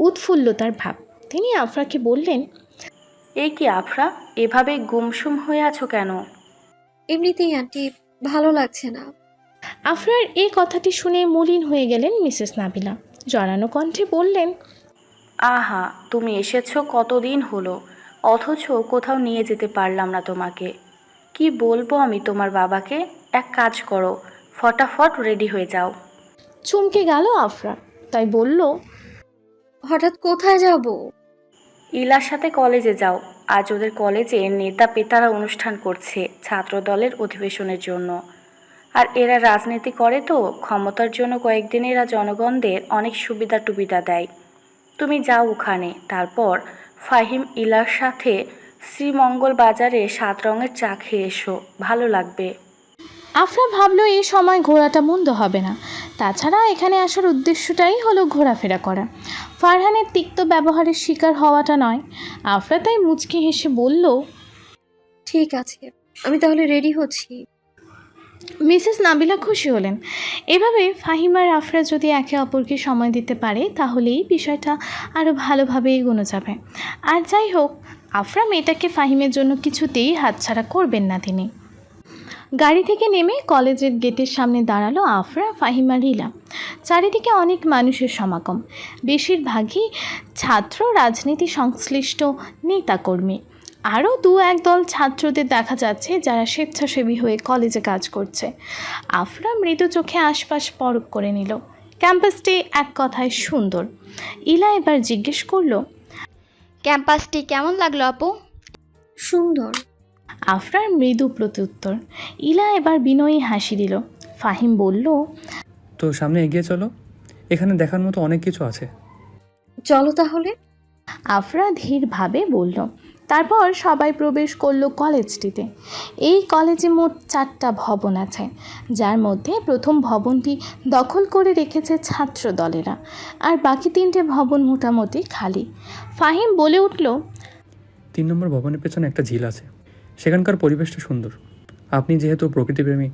উৎফুল্লতার ভাব। তিনি আফরাকে বললেন, এই কি আফরা, এভাবে গুমসুম হয়ে আছো কেন? এমনিতেই আন্টি, ভালো লাগছে না। আফরার এই কথাটি শুনে মলিন হয়ে গেলেন মিসেস নাবিলা। জড়ানো কণ্ঠে বললেন, আহা, তুমি এসেছো কতদিন হলো, অথচ কোথাও নিয়ে যেতে পারলাম না তোমাকে। কি বলবো আমি তোমার বাবাকে? এক কাজ করো, ফটাফট রেডি হয়ে যাও। চমকে গেল আফরা, তাই বলল, হঠাৎ কোথায় যাব? ইলার সাথে কলেজে যাও। আজ ওদের কলেজে নেতা পেতারা অনুষ্ঠান করছে ছাত্র দলের অধিবেশনের জন্য। আর এরা রাজনীতি করে তো, ক্ষমতার জন্য কয়েকদিন এরা জনগণদের অনেক সুবিধা টুবিধা দেয়। তুমি যাও ওখানে, তারপর ফাহিম ইলার সাথে শ্রীমঙ্গল বাজারে 7 রঙের চা খেয়ে এসো, ভালো লাগবে। আফরা ভাবলো এই সময় ঘোরাটা মন্দ হবে না। তাছাড়া এখানে আসার উদ্দেশ্যটাই হলো ঘোরাফেরা করা, ফারহানের তিক্ত ব্যবহারের শিকার হওয়াটা নয়। আফরা তাই মুচকি হেসে বলল, ঠিক আছে, আমি তাহলে রেডি হচ্ছি। মিসেস নাবিলা খুশি হলেন। এভাবে ফাহিম আর আফরা যদি একে অপরকে সময় দিতে পারে তাহলেই বিষয়টা আরও ভালোভাবে এগোনো যাবে। আর যাই হোক, আফরা মেয়েটাকে ফাহিমের জন্য কিছুতেই হাতছাড়া করবেন না তিনি। গাড়ি থেকে নেমে কলেজের গেটের সামনে দাঁড়ালো আফরা, ফাহিম আর রিলা। চারিদিকে অনেক মানুষের সমাগম, বেশিরভাগই ছাত্র রাজনীতি সংশ্লিষ্ট নেতাকর্মী। আরও এক দল ছাত্রদের দেখা যাচ্ছে যারা স্বেচ্ছাসেবী হয়ে কলেজে কাজ করছে। আফরা মৃদু চোখে আশপাশ পরখ করে নিল। ক্যাম্পাসটি এক কথায় সুন্দর। ইলা এবার জিজ্ঞেস করলো, ক্যাম্পাসটি কেমন লাগলো আপু? সুন্দর। আফরার মৃদু প্রত্যুত্তর। ইলা এবার বিনয়ী হাসি দিল। ফাহিম বলল, তো সামনে এগিয়ে চলো, এখানে দেখার মতো অনেক কিছু আছে। চলো তাহলে। আফরা ধীরভাবে বলল। তারপর সবাই প্রবেশ করলো কলেজটিতে। এই কলেজে মোট 4টা ভবন আছে, যার মধ্যে প্রথম ভবনটি দখল করে রেখেছে ছাত্র দলেরা, আর বাকি 3টে ভবন মোটামুটি খালি। ফাহিম বলে উঠল, 3 নম্বর ভবনের পেছনে একটা ঝিল আছে, সেখানকার পরিবেশটা সুন্দর। আপনি যেহেতু প্রকৃতিপ্রেমী,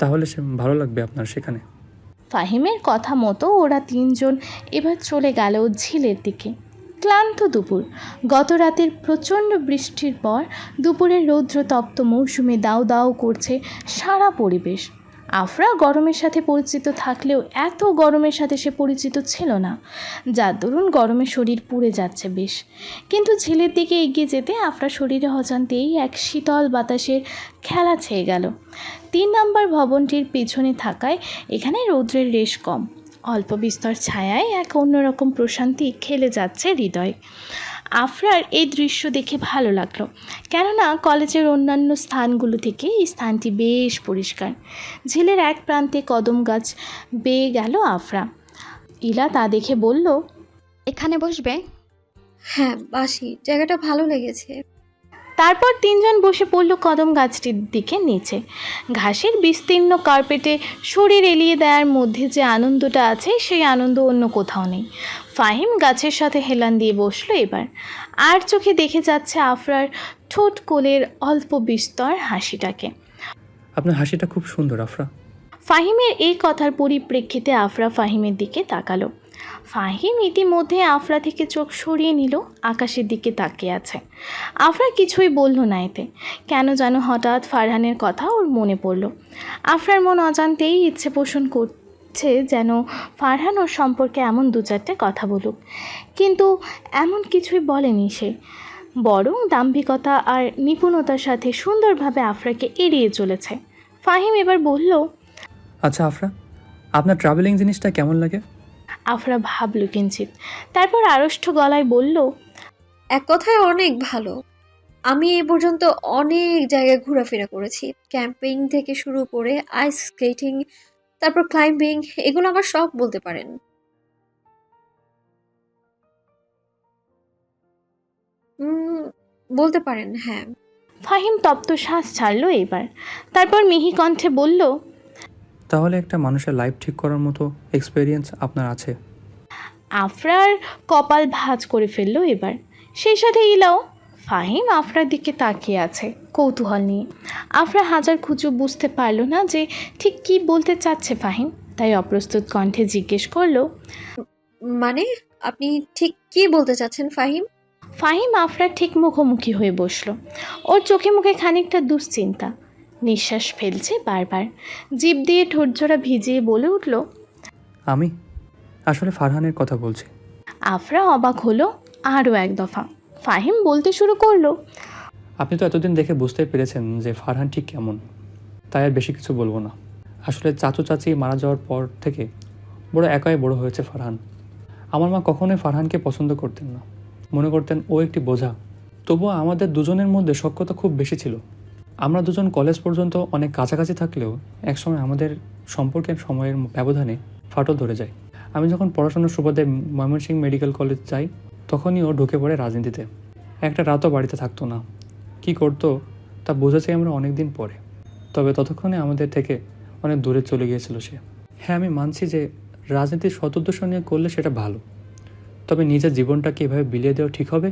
তাহলে সে ভালো লাগবে আপনার সেখানে। ফাহিমের কথা মতো ওরা 3 জন এবার চলে গেল ঝিলের দিকে। ক্লান্ত দুপুর। গত রাতের প্রচণ্ড বৃষ্টির পর দুপুরের রৌদ্রতপ্ত মৌসুমে দাউ দাউ করছে সারা পরিবেশ। আফরা গরমের সাথে পরিচিত থাকলেও এত গরমের সাথে সে পরিচিত ছিল না, যার দরুন গরমে শরীর পুড়ে যাচ্ছে বেশ। কিন্তু ঝিলের দিকে এগিয়ে যেতে আফরা শরীরে অজান্তেই এক শীতল বাতাসের খেলা ছেয়ে গেল। 3 নম্বর ভবনটির পেছনে থাকায় এখানে রৌদ্রের রেশ কম। অল্প বিস্তর ছায়ায় এক অন্যরকম প্রশান্তি খেলে যাচ্ছে হৃদয়। আফরার এই দৃশ্য দেখে ভালো লাগলো, কেননা কলেজের অন্যান্য স্থানগুলো থেকে এই স্থানটি বেশ পরিষ্কার। ঝিলের এক প্রান্তে কদম গাছ বেয়ে গেল আফরা। ইলা তা দেখে বলল, এখানে বসবে? হ্যাঁ, বাসি, জায়গাটা ভালো লেগেছে। তারপর 3 জন বসে পড়ল কদম গাছটির দিকে নিচে। ঘাসের বিস্তীর্ণ কার্পেটে শরীর এলিয়ে দেওয়ার মধ্যে যে আনন্দটা আছে, সেই আনন্দ অন্য কোথাও নেই। ফাহিম গাছের সাথে হেলান দিয়ে বসলো এবার, আর চোখে দেখে যাচ্ছে আফরার ঠোঁট কোলের অল্প বিস্তর হাসিটাকে। আপনার হাসিটা খুব সুন্দর আফরা। ফাহিমের এই কথার পরিপ্রেক্ষিতে আফরা ফাহিমের দিকে তাকালো। ফাহিম ইতিমধ্যে আফরা থেকে চোখ সরিয়ে নিল, আকাশের দিকে তাকিয়ে আছে। আফরা কিছুই বলল না এতে। কেন যেন হঠাৎ ফারহানের কথা ওর মনে পড়ল। আফরার মন অজান্তেই ইচ্ছে পোষণ করছে যেন ফারহান ওর সম্পর্কে এমন দু চারটে কথা বলুক, কিন্তু এমন কিছুই বলেনি সে, বরং দাম্ভিকতা আর নিপুণতার সাথে সুন্দরভাবে আফরাকে এড়িয়ে চলেছে। ফাহিম এবার বলল, আচ্ছা আফরা, আপনার ট্রাভেলিং জিনিসটা কেমন লাগে? আফরা ভাবল কিঞ্চিত, তারপর আড়ষ্ট গলায় বলল, এক কথায় অনেক ভালো। আমি এই পর্যন্ত অনেক জায়গায় ঘোরাফেরা করেছি, ক্যাম্পিং থেকে শুরু করে আইস স্কেটিং, তারপর ক্লাইম্বিং, এগুলো আমার শখ বলতে পারেন। বলতে পারেন, হ্যাঁ। ফাহিম তপ্ত শ্বাস ছাড়ল এবার, তারপর মিহি কণ্ঠে বলল, তাহলে একটা মানুষের লাইফ ঠিক করার মতো এক্সপেরিয়েন্স আপনার আছে। আফরার কপাল ভাঁজ করে ফেলল এবার, সেই সাথে ইলাও। ফাহিম আফরার দিকে তাকিয়ে আছে কৌতূহল নিয়ে। আফরা হাজার খুঁজো বুঝতে পারল না যে ঠিক কি বলতে চাচ্ছে ফাহিম, তাই অপ্রস্তুত কণ্ঠে জিজ্ঞেস করলো, মানে আপনি ঠিক কি বলতে চাচ্ছেন ফাহিম? ফাহিম আফরার ঠিক মুখোমুখি হয়ে বসলো। ওর চোখে মুখে খানিকটা দুশ্চিন্তা, নিঃশ্বাস ফেলছে বারবার, জিভ দিয়ে ঠোঁটজোড়া ভিজিয়ে বলে উঠল, আমি আসলে ফারহানের কথা বলছি। আফরা অবাক হলো আরও এক দফা। ফাহিম বলতে শুরু করলো, আপনি তো এতদিন দেখে বুঝতে পেরেছেন যে ফারহান ঠিক কেমন, তাই আর বেশি কিছু বলবো না। আসলে চাচু চাচি মারা যাওয়ার পর থেকে বড় একাই বড় হয়েছে ফারহান। আমার মা কখনোই ফারহানকে পছন্দ করতেন না, মনে করতেন ও একটি বোঝা। তবুও আমাদের দুজনের মধ্যে সখ্যতা খুব বেশি ছিল। আমরা দুজন কলেজ পর্যন্ত অনেক কাছাকাছি থাকলেও একসময় আমাদের সম্পর্কের সময়ের ব্যবধানে ফাটল ধরে যায়। আমি যখন পড়াশোনার সুবাদে ময়মনসিংহ মেডিকেল কলেজ যাই, তখনই ও ঢুকে পড়ে রাজনীতিতে। একটা রাতও বাড়িতে থাকতো না। কি করতো তা বুঝেছি আমরা অনেক দিন পরে, তবে ততক্ষণে আমাদের থেকে অনেক দূরে চলে গিয়েছিল সে। হ্যাঁ, আমি মানছি যে রাজনীতির সদুদ্দেশ্য নিয়ে করলে সেটা ভালো, তবে নিজের জীবনটাকে এভাবে বিলিয়ে দেওয়া ঠিক হবে?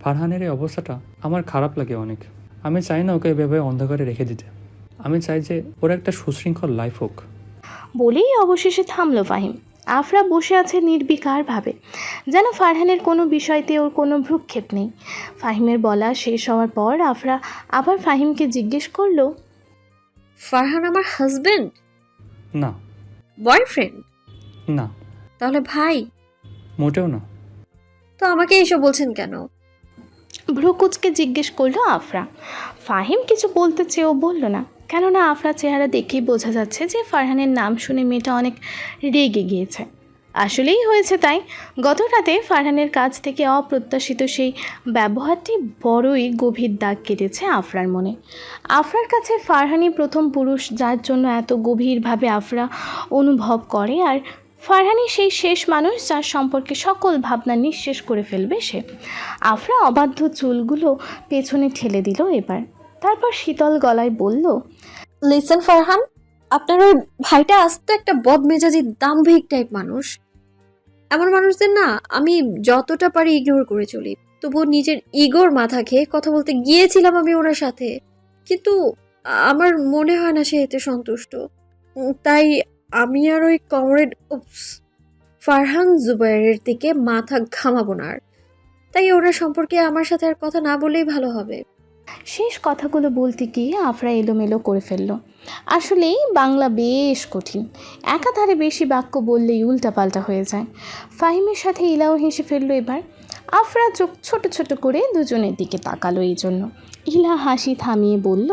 ফারহানের এই অবস্থাটা আমার খারাপ লাগে অনেক। আমি চাই না ওকে এভাবে অন্ধকারে রেখে দিতে। আমি চাই যে ওর একটা সুশৃঙ্খল লাইফ হোক। বলেই অবশেষে থামলো ফাহিম। আফরা বসে আছে নির্বিকারভাবে, যেন ফারহানের কোনো বিষয়তে ওর কোনো ভ্রুক্ষেপ নেই। ফাহিমের বলা শেষ হওয়ার পর আফরা আবার ফাহিমকে জিজ্ঞেস করলো, ফারহান আমার হাজবেন্ড? না। বয়ফ্রেন্ড? না। তাহলে ভাই? মোটেও না। তো আমাকে এসব বলছেন কেন? ভ্রুকুচকে জিজ্ঞেস করলো আফরা। ফাহিম কিছু বলতে চেয়েও বলল না, কেননা আফরা চেহারা দেখেই বোঝা যাচ্ছে যে ফারহানের নাম শুনে মেয়েটা অনেক রেগে গিয়েছে। আসলেই হয়েছে তাই। গত রাতে ফারহানের কাছ থেকে অপ্রত্যাশিত সেই ব্যবহারটি বড়ই গভীর দাগ কেটেছে আফরার মনে। আফরার কাছে ফারহানই প্রথম পুরুষ যার জন্য এত গভীরভাবে আফরা অনুভব করে, আর ফারহানই সেই শেষ মানুষ যার সম্পর্কে সকল ভাবনা নিঃশেষ করে ফেলবে সে। আফরা অবাধ্য চুলগুলো পেছনে ঠেলে দিল এবার, তারপর শীতল গলায় বলল, লিসেন ফারহান, আপনার ওই ভাইটা আস্ত একটা বদমেজাজি দাম্ভিক টাইপ মানুষ। এমন মানুষদের না আমি যতটা পারি ইগনোর করে চলি, তবুও নিজের ইগোর মাথা খেয়ে কথা বলতে গিয়েছিলাম আমি ওনার সাথে, কিন্তু আমার মনে হয় না সে এতে সন্তুষ্ট। তাই আমি আর ওই কমরেড ফারহান জুবাইরের দিকে মাথা ঘামাবো না আর। তাই ওনার সম্পর্কে আমার সাথে আর কথা না বলেই ভালো হবে। শেষ কথাগুলো বলতে গিয়ে আফরা এলোমেলো করে ফেলল। আসলেই বাংলা বেশ কঠিন, একাধারে বেশি বাক্য বললেই উল্টাপাল্টা হয়ে যায়। ফাহিমের সাথে ইলাও হেসে ফেলল এবার। আফরা চোখ ছোট ছোট করে দুজনের দিকে তাকালো এই জন্য। ইলা হাসি থামিয়ে বলল,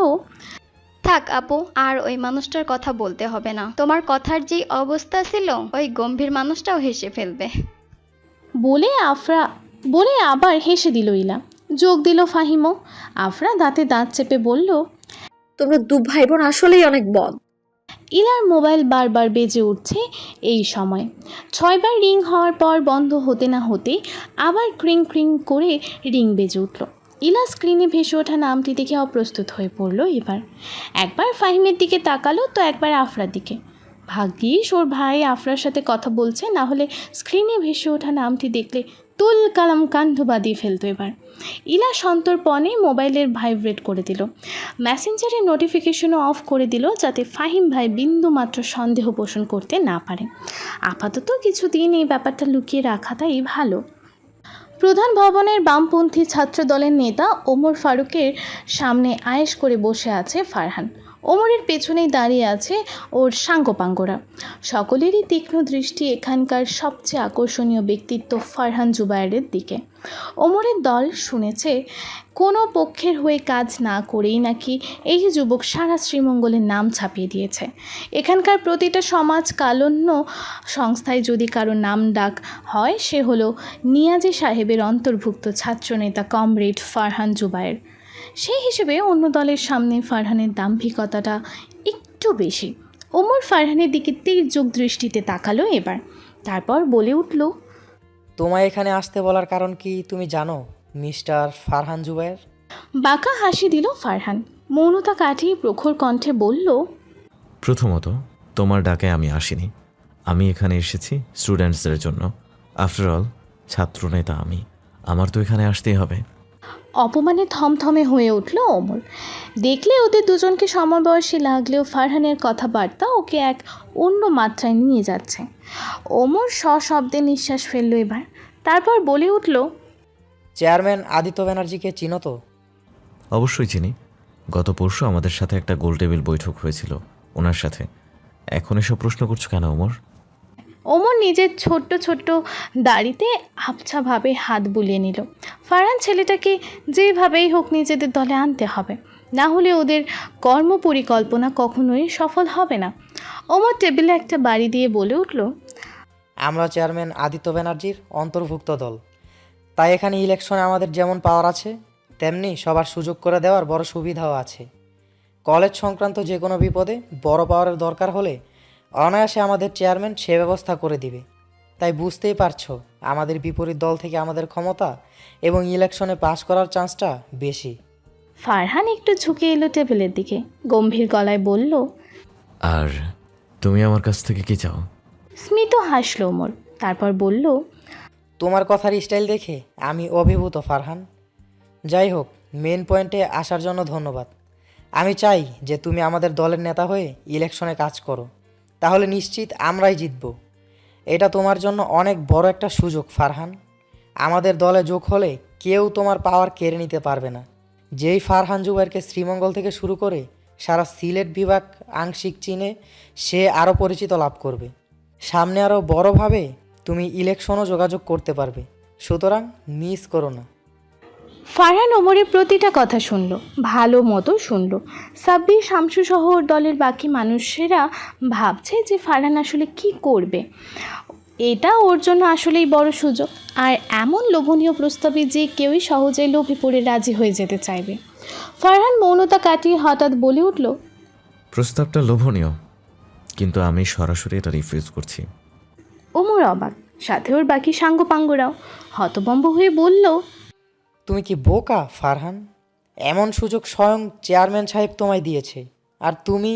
থাক আপু, আর ওই মানুষটার কথা বলতে হবে না। তোমার কথার যেই অবস্থা ছিল, ওই গম্ভীর মানুষটাও হেসে ফেলবে। বলে আবার হেসে দিল ইলা। যোগ দিল ফাহিমও। আফরা দাঁতে দাঁত চেপে বলল, তোমরা দু ভাই বোন আসলেই অনেক বদ। ইলার মোবাইল বারবার বেজে উঠছে এই সময়। 6 বার রিং হওয়ার পর বন্ধ হতে না হতে আবার ক্রিং ক্রিং করে রিং বেজে উঠল। ইলা স্ক্রিনে ভেসে ওঠা নামটি দেখে অপ্রস্তুত হয়ে পড়ল এবার। একবার ফাহিমের দিকে তাকালো তো একবার আফরার দিকে। ভাগ্যিস ওর ভাই আফরার সাথে কথা বলছে, না হলে স্ক্রিনে ভেসে ওঠা নামটি দেখলে তুল কালাম কাণ্ড বাঁধিয়ে ফেলতো এবার। ইলা সন্তর্পণে মোবাইলের ভাইব্রেট করে দিল, মেসেঞ্জারের নোটিফিকেশনও অফ করে দিল, যাতে ফাহিম ভাই বিন্দুমাত্র সন্দেহ পোষণ করতে না পারে। আপাতত কিছুদিন এই ব্যাপারটা লুকিয়ে রাখাটাই ভালো। প্রধান ভবনের বামপন্থী ছাত্র দলের নেতা ওমর ফারুকের সামনে আয়েশ করে বসে আছে ফারহান। ওমরের পেছনেই দাঁড়িয়ে আছে ওর সাঙ্গপাঙ্গরা। সকলেরই তীক্ষ্ণ দৃষ্টি এখানকার সবচেয়ে আকর্ষণীয় ব্যক্তিত্ব ফারহান জুবায়েরের দিকে। ওমরের দল শুনেছে কোনো পক্ষের হয়ে কাজ না করেই নাকি এই যুবক সারা শ্রীমঙ্গলের নাম ছাপিয়ে দিয়েছে। এখানকার প্রতিটা সমাজ কালন্য সংস্থায় যদি কারো নাম ডাক হয়, সে হলো নিয়াজি সাহেবের অন্তর্ভুক্ত ছাত্রনেতা কমরেড ফারহান জুবায়ের। সেই হিসেবে অন্য দলের সামনে ফারহানের দাম্ভিকতাটা একটু বেশি। ওমর ফারহানের দিকে তীর্যক দৃষ্টিতে তাকালো এবার, তারপর বলে উঠল, তোমায় এখানে আসতে বলার কারণ কি তুমি জানো মিস্টার ফারহান জুবায়ের? বাঁকা হাসি দিল ফারহান, মৌনতা কাটিয়ে প্রখর কণ্ঠে বলল, প্রথমত, তোমার ডাকে আমি আসিনি। আমি এখানে এসেছি স্টুডেন্টসদের জন্য। আফটার অল, ছাত্রনেতা আমি, আমার তো এখানে আসতেই হবে। অপমানে থমথমে হয়ে উঠল ওমর। দেখলে ওদের দুজনকে সমবয়সী লাগলেও ফারহানের কথাবার্তা ওকে এক অন্য মাত্রায় নিয়ে যাচ্ছে। ওমর সশব্দে নিঃশ্বাস ফেলল এবার, তারপর বলে উঠল, চেয়ারম্যান আদিত্য ব্যানার্জিকে চিনো তো? অবশ্যই চিনি। গত পরশু আমাদের সাথে একটা গোল টেবিল বৈঠক হয়েছিল ওনার সাথে। এখন এসব প্রশ্ন করছো কেন ওমর? ওমর নিজের ছোট্ট ছোট্ট দাড়িতে আবছাভাবে হাত বুলিয়ে নিল। ফারহান ছেলেটাকে যেভাবেই হোক নিজেদের দলে আনতে হবে, না হলে ওদের কর্মপরিকল্পনা কখনোই সফল হবে না। ওমর টেবিলে একটা বাড়ি দিয়ে বলে উঠল, আমরা চেয়ারম্যান আদিত্য ব্যানার্জির অন্তর্ভুক্ত দল, তাই এখানে ইলেকশনে আমাদের যেমন পাওয়ার আছে, তেমনি সবার সুযোগ করে দেওয়ার বড় সুবিধাও আছে। কলেজ সংক্রান্ত যে কোনো বিপদে বড় পাওয়ারের দরকার হলে অনায়াসে আমাদের চেয়ারম্যান সে ব্যবস্থা করে দিবে। তাই বুঝতেই পারছো আমাদের বিপরীত দল থেকে আমাদের ক্ষমতা এবং ইলেকশনে পাস করার চান্সটা বেশি। ফারহান একটু ঝুঁকে এলো টেবিলের দিকে, গম্ভীর গলায় বলল, আর তুমি আমার কাছ থেকে কি চাও? স্মিত হাসল ওমর, তারপর বলল, তোমার কথার স্টাইল দেখে আমি অভিভূত ফারহান। যাই হোক, মেন পয়েন্টে আসার জন্য ধন্যবাদ। আমি চাই যে তুমি আমাদের দলের নেতা হয়ে ইলেকশনে কাজ করো, তাহলে নিশ্চিত আমরাই জিতব। এটা তোমার জন্য অনেক বড় একটা সুযোগ ফারহান। আমাদের দলে যোগ হলে কেউ তোমার পাওয়ার কেড়ে নিতে পারবে না। যেই ফারহান জুবায়েরকে শ্রীমঙ্গল থেকে শুরু করে সারা সিলেট বিভাগ আংশিক চিনে, সে আরও পরিচিত লাভ করবে। সামনে আরও বড়ভাবে তুমি ইলেকশনও যোগাযোগ করতে পারবে, সুতরাং মিস করো না। ফারহান ওমরের প্রতিটা কথা শুনল, ভালো মতো শুনল। সাব্বির শামসু সহ ওর দলের বাকি মানুষেরা ভাবছে যে ফারহান আসলে কি করবে। এটা ওর জন্য আসলেই বড় সুযোগ, আর এমন লোভনীয় প্রস্তাবে যে কেউই সহজেই লোভে পড়ে রাজি হয়ে যেতে চাইবে। ফারহান মৌনতা কাটিয়ে হঠাৎ বলে উঠল, প্রস্তাবটা লোভনীয়, কিন্তু আমি সরাসরি এটা রিফিউজ করছি। ওমর অবাক, সাথে ওর বাকি সাঙ্গপাঙ্গরাও হতভম্ব হয়ে বলল, তুমি কি বোকা ফারহান? এমন সুযোগ স্বয়ং চেয়ারম্যান সাহেব তোমায় দিয়েছে, আর তুমি?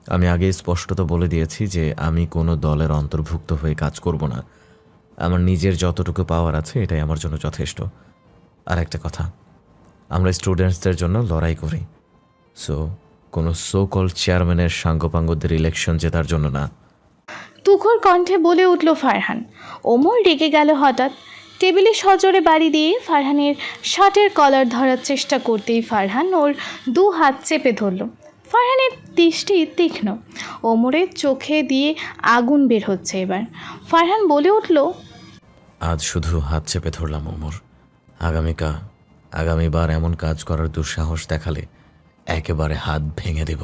আমি আগে স্পষ্টত বলে দিয়েছি যে আমি কোনো দলের অন্তর্ভুক্ত হয়ে কাজ করব না। আমার নিজের যতটুকু পাওয়ার আছে এটাই আমার জন্য যথেষ্ট। আর একটা কথা, আমরা স্টুডেন্টসদের জন্য লড়াই করি, সো কোনো সো কল চেয়ারম্যানের সাঙ্গপাঙ্গদের ইলেকশন জেতার জন্য না। তুখর কণ্ঠে বলে উঠল ফারহান। ওমর রেগে গেল হঠাৎ, টেবিলে সজোরে বাড়ি দিয়ে ফারহানের শার্টের কলার ধরার চেষ্টা করতেই ফারহান ওর দু হাত চেপে ধরল। ফারহানের দৃষ্টি তীক্ষ্ণ, ওমরের চোখে দিয়ে আগুন বের হচ্ছে এবার। ফারহান বলে উঠল, আজ শুধু হাত চেপে ধরলাম ওমর, আগামীবার এমন কাজ করার দুঃসাহস দেখালে একেবারে হাত ভেঙে দেব।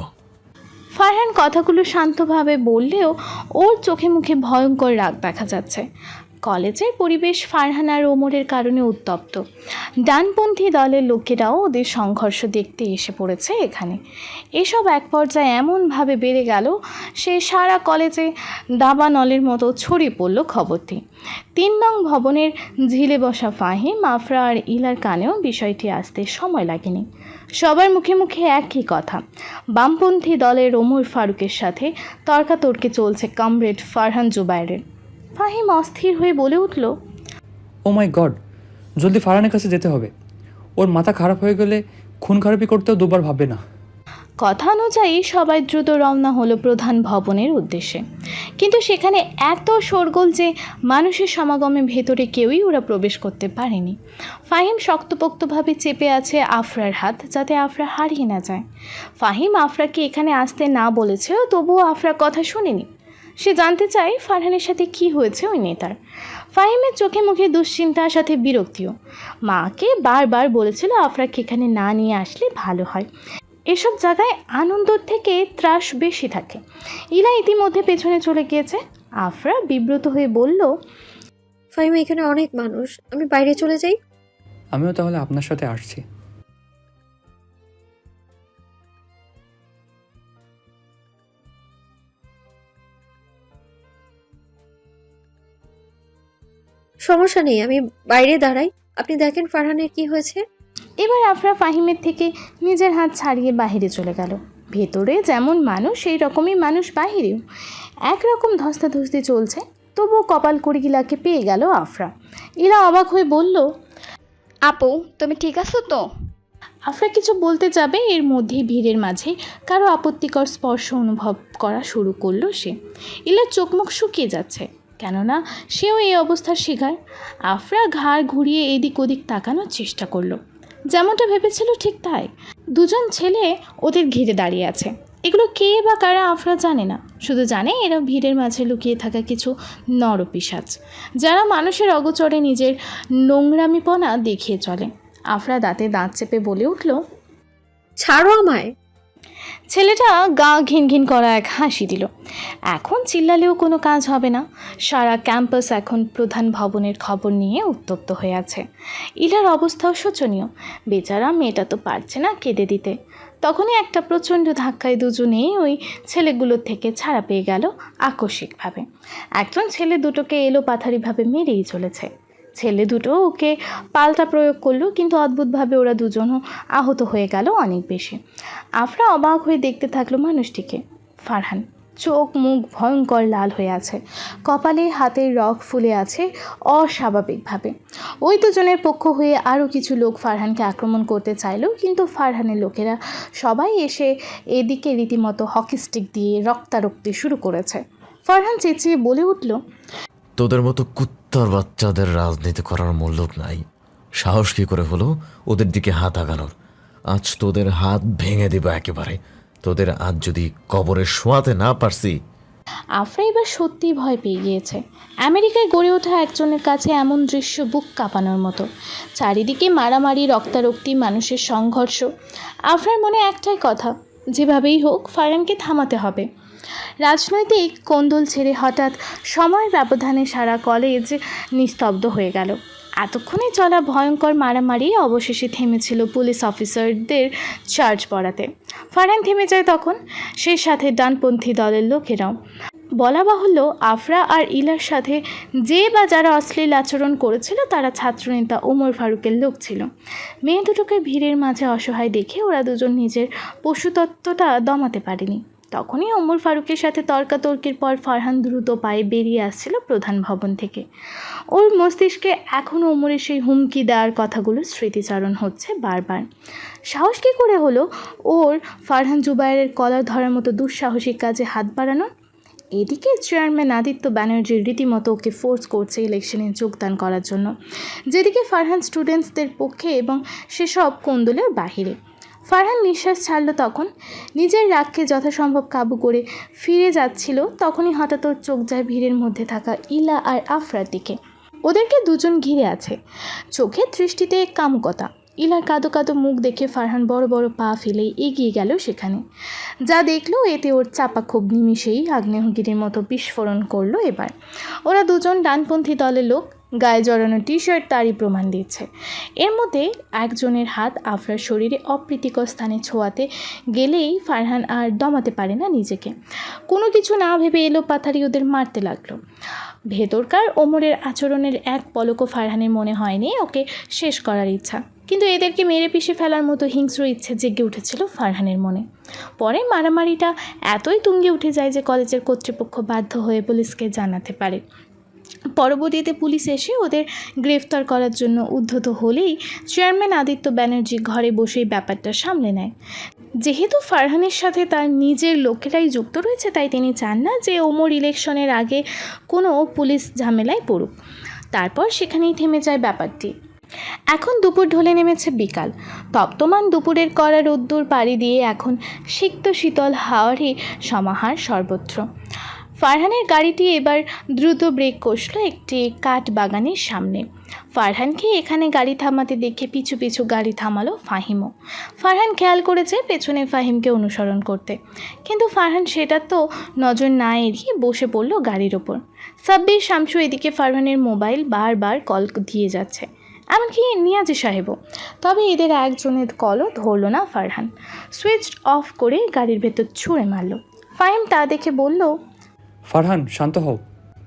ফারহান কথাগুলো শান্তভাবে বললেও ওর চোখে মুখে ভয়ঙ্কর রাগ দেখা যাচ্ছে। কলেজের পরিবেশ ফারহান আর ওমরের কারণে উত্তপ্ত। ডানপন্থী দলের লোকেরাও ওদের সংঘর্ষ দেখতে এসে পড়েছে এখানে। এসব এক পর্যায়ে এমনভাবে বেড়ে গেল, সে সারা কলেজে দাবানলের মতো ছড়িয়ে পড়ল খবরটি। 3 নং ভবনের ঝিলে বসা ফাহিম, আফরা আর ইলার কানেও বিষয়টি আসতে সময় লাগেনি। সবার মুখে মুখে একই কথা, বামপন্থী দলের ওমর ফারুকের সাথে তর্কাতর্কি চলছে কমরেড ফারহান জুবায়েরের। ফাহিম অস্থির হয়ে বলে উঠল, ও মাই গড, জলদি ফারহানের কাছে যেতে হবে। ওর মাথা খারাপ হয়ে গেলে খুন খারাপি করতেও দুবার ভাববে না। কথা অনুযায়ী সবাই দ্রুত রওনা হলো প্রধান ভবনের উদ্দেশ্যে, কিন্তু সেখানে এত শোরগোল যে মানুষের সমাগমে ভেতরে কেউই ওরা প্রবেশ করতে পারেনি। ফাহিম শক্তপোক্তভাবে চেপে আছে আফরার হাত, যাতে আফরা হারিয়ে না যায়। ফাহিম আফরাকে এখানে আসতে না বলেছেও তবুও আফরা কথা শুনেনি। সে জানতে চায় ফারহানের সাথে কি হয়েছে ওই নেতার। ফাহিমের চোখে মুখে দুশ্চিন্তার সাথে বিরক্তিও। মাকে বারবার বলেছিল আফরাকে এখানে না নিয়ে আসলে ভালো হয়, এসব জায়গায় আনন্দর থেকে ত্রাস বেশি থাকে। ইলা ইতিমধ্যে পেছনে চলে গিয়েছে। আফরা বিব্রত হয়ে বলল, ফাহিমা, এখানে অনেক মানুষ, আমি বাইরে চলে যাই। আমিও তাহলে আপনার সাথে আসছি। সমস্যা নেই, আমি বাইরে দাঁড়াই, আপনি দেখেন ফারহানের কি হয়েছে। এবার আফরা ফাহিমের থেকে নিজের হাত ছাড়িয়ে বাহিরে চলে গেল। ভেতরে যেমন মানুষ সেই রকমই মানুষ বাহিরেও। একরকম ধস্তাধস্তি চলছে, তবুও কপাল করে ইলাকে পেয়ে গেল আফরা। ইলা অবাক হয়ে বলল, আপু তুমি ঠিক আছো তো? আফরা কিছু বলতে যাবে, এর মধ্যেই ভিড়ের মাঝে কারো আপত্তিকর স্পর্শ অনুভব করা শুরু করলো সে। ইলার চোখ মুখ শুকিয়ে যাচ্ছে, কেননা সেও এই অবস্থার শিকার। আফরা ঘাড় ঘুরিয়ে এদিক ওদিক তাকানোর চেষ্টা করলো। যেমনটা ভেবেছিল ঠিক তাই। দুজন ছেলে ওদের ঘিরে দাঁড়িয়ে আছে। এগুলো কে বা কারা আফরা জানে না, শুধু জানে এরা ভিড়ের মাঝে লুকিয়ে থাকা কিছু নরপিশাচ, যারা মানুষের অগোচরে নিজের নোংরামিপনা দেখিয়ে চলে। আফরা দাঁতে দাঁত চেপে বলে উঠল, ছাড়ো আমায়। ছেলেটা গা ঘিন ঘিন করা এক হাসি দিল। এখন চিল্লালেও কোনো কাজ হবে না। সারা ক্যাম্পাস এখন প্রধান ভবনের খবর নিয়ে উত্তপ্ত হয়ে আছে। ইলার অবস্থাও শোচনীয়। বেচারা মেয়েটা তো পারছে না কেঁদে দিতে। তখনই একটা প্রচণ্ড ধাক্কায় দুজনেই ওই ছেলেগুলোর থেকে ছাড়া পেয়ে গেল আকস্মিকভাবে। একজন ছেলে দুটোকে এলোপাথারিভাবে মেরেই চলেছে। ছেলে দুটো ওকে পাল্টা প্রয়োগ করলো, কিন্তু অদ্ভুতভাবে ওরা দুজনও আহত হয়ে গেল অনেক বেশি। আফরা অবাক হয়ে দেখতে থাকলো মানুষটিকে। ফারহান, চোখ মুখ ভয়ঙ্কর লাল হয়ে আছে, কপালে হাতের রগ ফুলে আছে অস্বাভাবিকভাবে। ওই দুজনের পক্ষ হয়ে আরও কিছু লোক ফারহানকে আক্রমণ করতে চাইল, কিন্তু ফারহানের লোকেরা সবাই এসে এদিকে রীতিমতো হকি স্টিক দিয়ে রক্তারক্তি শুরু করেছে। ফারহান চেঁচিয়ে বলে উঠল, তোদের মতো কুত্তার বাচ্চাদের রাজনীতি করার মূল্যক নাই। সাহস কি করে হলো ওদের দিকে হাত আগানোর? আজ তোদের হাত ভেঙে দিব একেবারে। তোদের আজ যদি কবরে শোয়াতে না পারছি। আফরা এবার সত্যিই ভয় পেয়ে গিয়েছে। আমেরিকায় গড়ে ওঠা একজনের কাছে এমন দৃশ্য বুক কাঁপানোর মতো। চারিদিকে মারামারি, রক্তারক্তি, মানুষের সংঘর্ষ। আফরার মনে একটাই কথা, যেভাবেই হোক ফারহানকে থামাতে হবে। রাজনৈতিক কোন্দল ছেড়ে হঠাৎ সময়ের ব্যবধানে সারা কলেজ নিস্তব্ধ হয়ে গেল। এতক্ষণে চলা ভয়ঙ্কর মারামারি অবশেষে থেমেছিল পুলিশ অফিসারদের চার্জ পড়াতে। ফারহান থেমে যায় তখন, সেই সাথে ডানপন্থী দলের লোকেরাও। বলা বাহুল্য, আফরা আর ইলার সাথে যে বা যারা অশ্লীল আচরণ করেছিল তারা ছাত্রনেতা ওমর ফারুকের লোক ছিল। মেয়ে দুটোকে ভিড়ের মাঝে অসহায় দেখে ওরা দুজন নিজের পশুতত্ত্বটা দমাতে পারেনি। তখনই ওমর ফারুকের সাথে তর্কাতর্কির পর ফারহান দ্রুত পায়ে বেরিয়ে আসছিল প্রধান ভবন থেকে। ওর মস্তিষ্কে এখনও ওমরের সেই হুমকি দেওয়ার কথাগুলো স্মৃতিচারণ হচ্ছে বারবার। সাহস কী করে হলো ওর ফারহান জুবায়েরের কলার ধরার মতো দুঃসাহসিক কাজে হাত বাড়ানোর? এদিকে চেয়ারম্যান আদিত্য ব্যানার্জির রীতিমতো ওকে ফোর্স করছে ইলেকশনে যোগদান করার জন্য, যেদিকে ফারহান স্টুডেন্টসদের পক্ষে এবং সেসব কোন্দলের বাহিরে। ফারহান নিঃশ্বাস ছাড়ল তখন। নিজের রাগকে যথাসম্ভব কাবু করে ফিরে যাচ্ছিল, তখনই হঠাৎ ওর চোখ যায় ভিড়ের মধ্যে থাকা ইলা আর আফরার দিকে। ওদেরকে দুজন ঘিরে আছে, চোখের দৃষ্টিতে কামুকতা। ইলার কাদো কাদো মুখ দেখে ফারহান বড় বড় পা ফেলেই এগিয়ে গেল সেখানে। যা দেখলো এতে ওর চাপা খুব নিমিষেই আগ্নেয়গিরির মতো বিস্ফোরণ করলো। এবার ওরা দুজন ডানপন্থী দলের লোক, গায়ে জড়ানো টি শার্ট তারই প্রমাণ দিচ্ছে। এর মধ্যে একজনের হাত আফরার শরীরে অপ্রীতিকর স্থানে ছোঁয়াতে গেলেই ফারহান আর দমাতে পারে না নিজেকে। কোনো কিছু না ভেবে এলোপাথারি ওদের মারতে লাগলো। ভেতরকার ওমরের আচরণের এক পলকও ফারহানের মনে হয়নি ওকে শেষ করার ইচ্ছা, কিন্তু এদেরকে মেরে পিষে ফেলার মতো হিংস্র ইচ্ছে জেগে উঠেছিল ফারহানের মনে। পরে মারামারিটা এতই তুঙ্গে উঠে যায় যে কলেজের কর্তৃপক্ষ বাধ্য হয়ে পুলিশকে জানাতে পারে। পরবর্তীতে পুলিশ এসে ওদের গ্রেফতার করার জন্য উদ্ধত হলেই চেয়ারম্যান আদিত্য ব্যানার্জি ঘরে বসেই ব্যাপারটা সামলে নেয়। যেহেতু ফারহানের সাথে তার নিজের লোকেরাই যুক্ত রয়েছে, তাই তিনি চান না যে ওমর ইলেকশনের আগে কোনো পুলিশ ঝামেলায় পড়ুক। তারপর সেখানেই থেমে যায় ব্যাপারটি। এখন দুপুর ঢলে নেমেছে বিকাল। তপ্তমান দুপুরের কড়া রোদ্দুর পাড়ি দিয়ে এখন সিক্ত শীতল হাওয়ারই সমাহার সর্বত্র। ফারহানের গাড়িটি এবার দ্রুত ব্রেক কষল একটি কাঠ বাগানের সামনে। ফারহানকে এখানে গাড়ি থামাতে দেখে পিছু পিছু গাড়ি থামালো ফাহিমও। ফারহান খেয়াল করেছে পেছনে ফাহিমকে অনুসরণ করতে, কিন্তু ফারহান সেটা তো নজর না এড়িয়ে বসে পড়ল গাড়ির ওপর। সাব্বির শামসু এদিকে ফারহানের মোবাইল বারবার কল দিয়ে যাচ্ছে, এমনকি নিয়াজি সাহেবও। তবে এদের একজনের কলও ধরল না ফারহান। সুইচ অফ করে গাড়ির ভেতর ছুঁড়ে মারল। ফাহিম তা দেখে বলল, ফারহান শান্ত হও,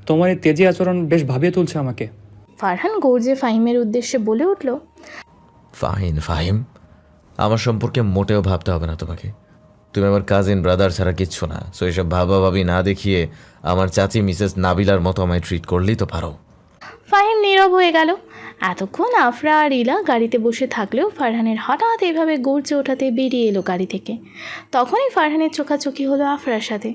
তোমার এই তেজি আচরণ বেশ ভাবিয়ে তুলছে আমাকে। ফারহান গর্জে ফাহিমের উদ্দেশ্যে বলে উঠল, ফাহিম, আমার সম্পর্কে মোটেও ভাবতে হবে না তোমাকে। তুমি আমার কাজিন ব্রাদার ছাড়া কিচ্ছু না। সো এসব ভাবাভাবি না দেখিয়ে আমার চাচি মিসেস নাবিলার মতো আমায় ট্রিট করলেই তো পারো। ফাহিম নীরব হয়ে গেল। এতক্ষণ আফরা আর ইলা গাড়িতে বসে থাকলেও ফারহানের হঠাৎ এইভাবে গর্জে ওঠাতে বেরিয়ে এলো গাড়ি থেকে। তখনই ফারহানের চোখাচোখি হলো আফরার সাথে।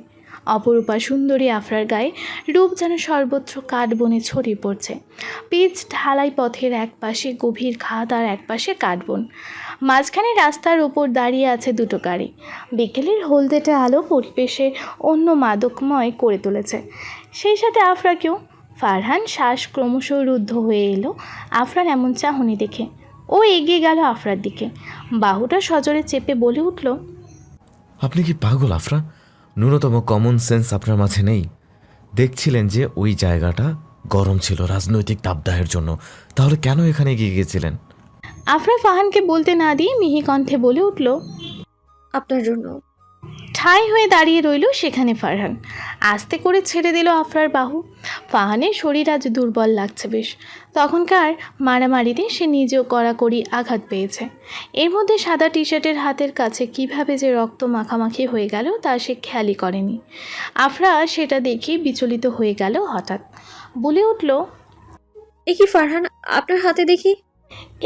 অপরূপা সুন্দরী আফরার গায়ে রূপ যেন সর্বত্র কাঠ বনে ছড়িয়ে পড়ছে। পিচ ঢালাই পথের এক পাশে গভীর খাদ আর এক পাশে কাঠবন। মাঝখানে রাস্তার উপর দাঁড়িয়ে আছে দুটো গাড়ি। বিকেলের হলদেটে আলো পরিবেশে অন্য মাদকময় করে তুলেছে, সেই সাথে আফরাকেও। ফারহান শ্বাস ক্রমশ রুদ্ধ হয়ে এলো আফরার এমন চাহনি দেখে। ও এগিয়ে গেল আফরার দিকে, বাহুটা সজোরে চেপে বলে উঠল, আপনি কি পাগল আফরা? ন্যূনতম কমন সেন্স আপনার মাঝে নেই? দেখছিলেন যে ওই জায়গাটা গরম ছিল রাজনৈতিক তাপদাহের জন্য, তাহলে কেন এখানে এগিয়ে গিয়েছিলেন? আফরা ফারহানকে বলতে না দিয়ে মিহি কণ্ঠে বলে উঠল, আপনার জন্য। ঠাই হয়ে দাঁড়িয়ে রইল সেখানে ফারহান। আস্তে করে ছেড়ে দিল আফরার বাহু। ফারহানের শরীর আজ দুর্বল লাগছে বেশ। তখনকার মারামারিতে সে নিজেও কড়াকড়ি আঘাত পেয়েছে। এর মধ্যে সাদা টি শার্টের হাতের কাছে কিভাবে যে রক্ত মাখামাখি হয়ে গেল তা সে খেয়ালই করেনি। আফরা সেটা দেখে বিচলিত হয়ে গেল হঠাৎ। বলে উঠল, এ কি ফারহান, আপনার হাতে দেখি।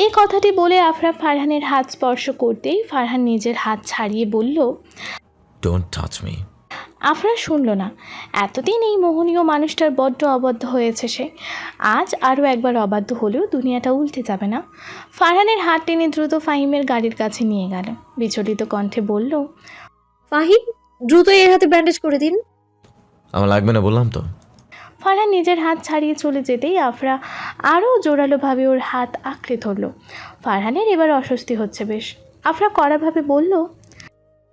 এই কথাটি বলে আফরা ফারহানের হাত স্পর্শ করতেই ফারহান নিজের হাত ছাড়িয়ে বলল, ডোন্ট টাচ মি। আফরা শুনল না। এতদিন এই মোহনীয় মানুষটার বড্ড অবাধ্য হয়েছে সে। আজ আরও একবার অবাধ্য হলেও দুনিয়াটা উল্টে যাবে না। ফারহানের হাত টেনে দ্রুত ফাহিমের গাড়ির কাছে নিয়ে গেল। বিচলিত কণ্ঠে বলল, ফাহিম, দ্রুত এর হাতে ব্যান্ডেজ করে দিন। আমার লাগবে না বললাম তো। ফারহান নিজের হাত ছাড়িয়ে চলে যেতেই আফরা আরও জোরালোভাবে ওর হাত আঁকড়ে ধরল। ফারহানের এবার অস্বস্তি হচ্ছে বেশ। আফরা কড়াভাবে বলল,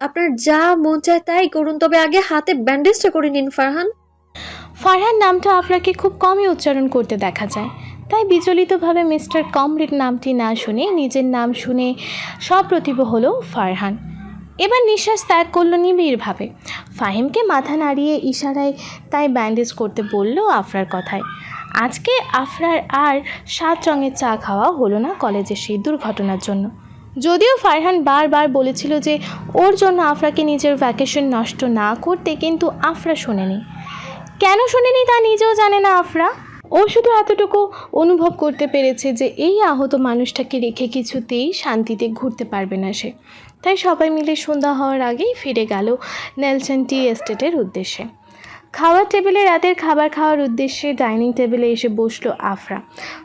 আপনার যা মন চায় তাই করুন, তবে আগে হাতে ব্যান্ডেজটা করে নিন ফারহান। ফারহান নামটা আফরাকে খুব কমই উচ্চারণ করতে দেখা যায়, তাই বিচলিতভাবে মিস্টার কমরেড নামটি না শুনে নিজের নাম শুনে সপ্রতিভ হলো ফারহান। এবার নিঃশ্বাস ত্যাগ করলো নিবিড়ভাবে। ফাহিমকে মাথা নাড়িয়ে ইশারায় তাই ব্যান্ডেজ করতে বলল আফরার কথায়। আজকে আফরার আর 7 রঙের চা খাওয়া হলো না কলেজের সেই দুর্ঘটনার জন্য। যদিও ফারহান বারবার বলেছিল যে ওর জন্য আফরাকে নিজের ভ্যাকেশন নষ্ট না করতে, কিন্তু আফরা শোনেনি। কেন শোনেনি তা নিজেও জানে না আফরা। ও শুধু এতটুকু অনুভব করতে পেরেছে যে এই আহত মানুষটাকে রেখে কিছুতেই শান্তিতে ঘুরতে পারবে না সে। তাই সবাই মিলে সন্ধ্যা হওয়ার আগেই ফিরে গেল নেলসন টি এস্টেটের উদ্দেশ্যে। খাওয়ার টেবিলে রাতের খাবার খাওয়ার উদ্দেশ্যে ডাইনিং টেবিলে এসে বসলো আফরা।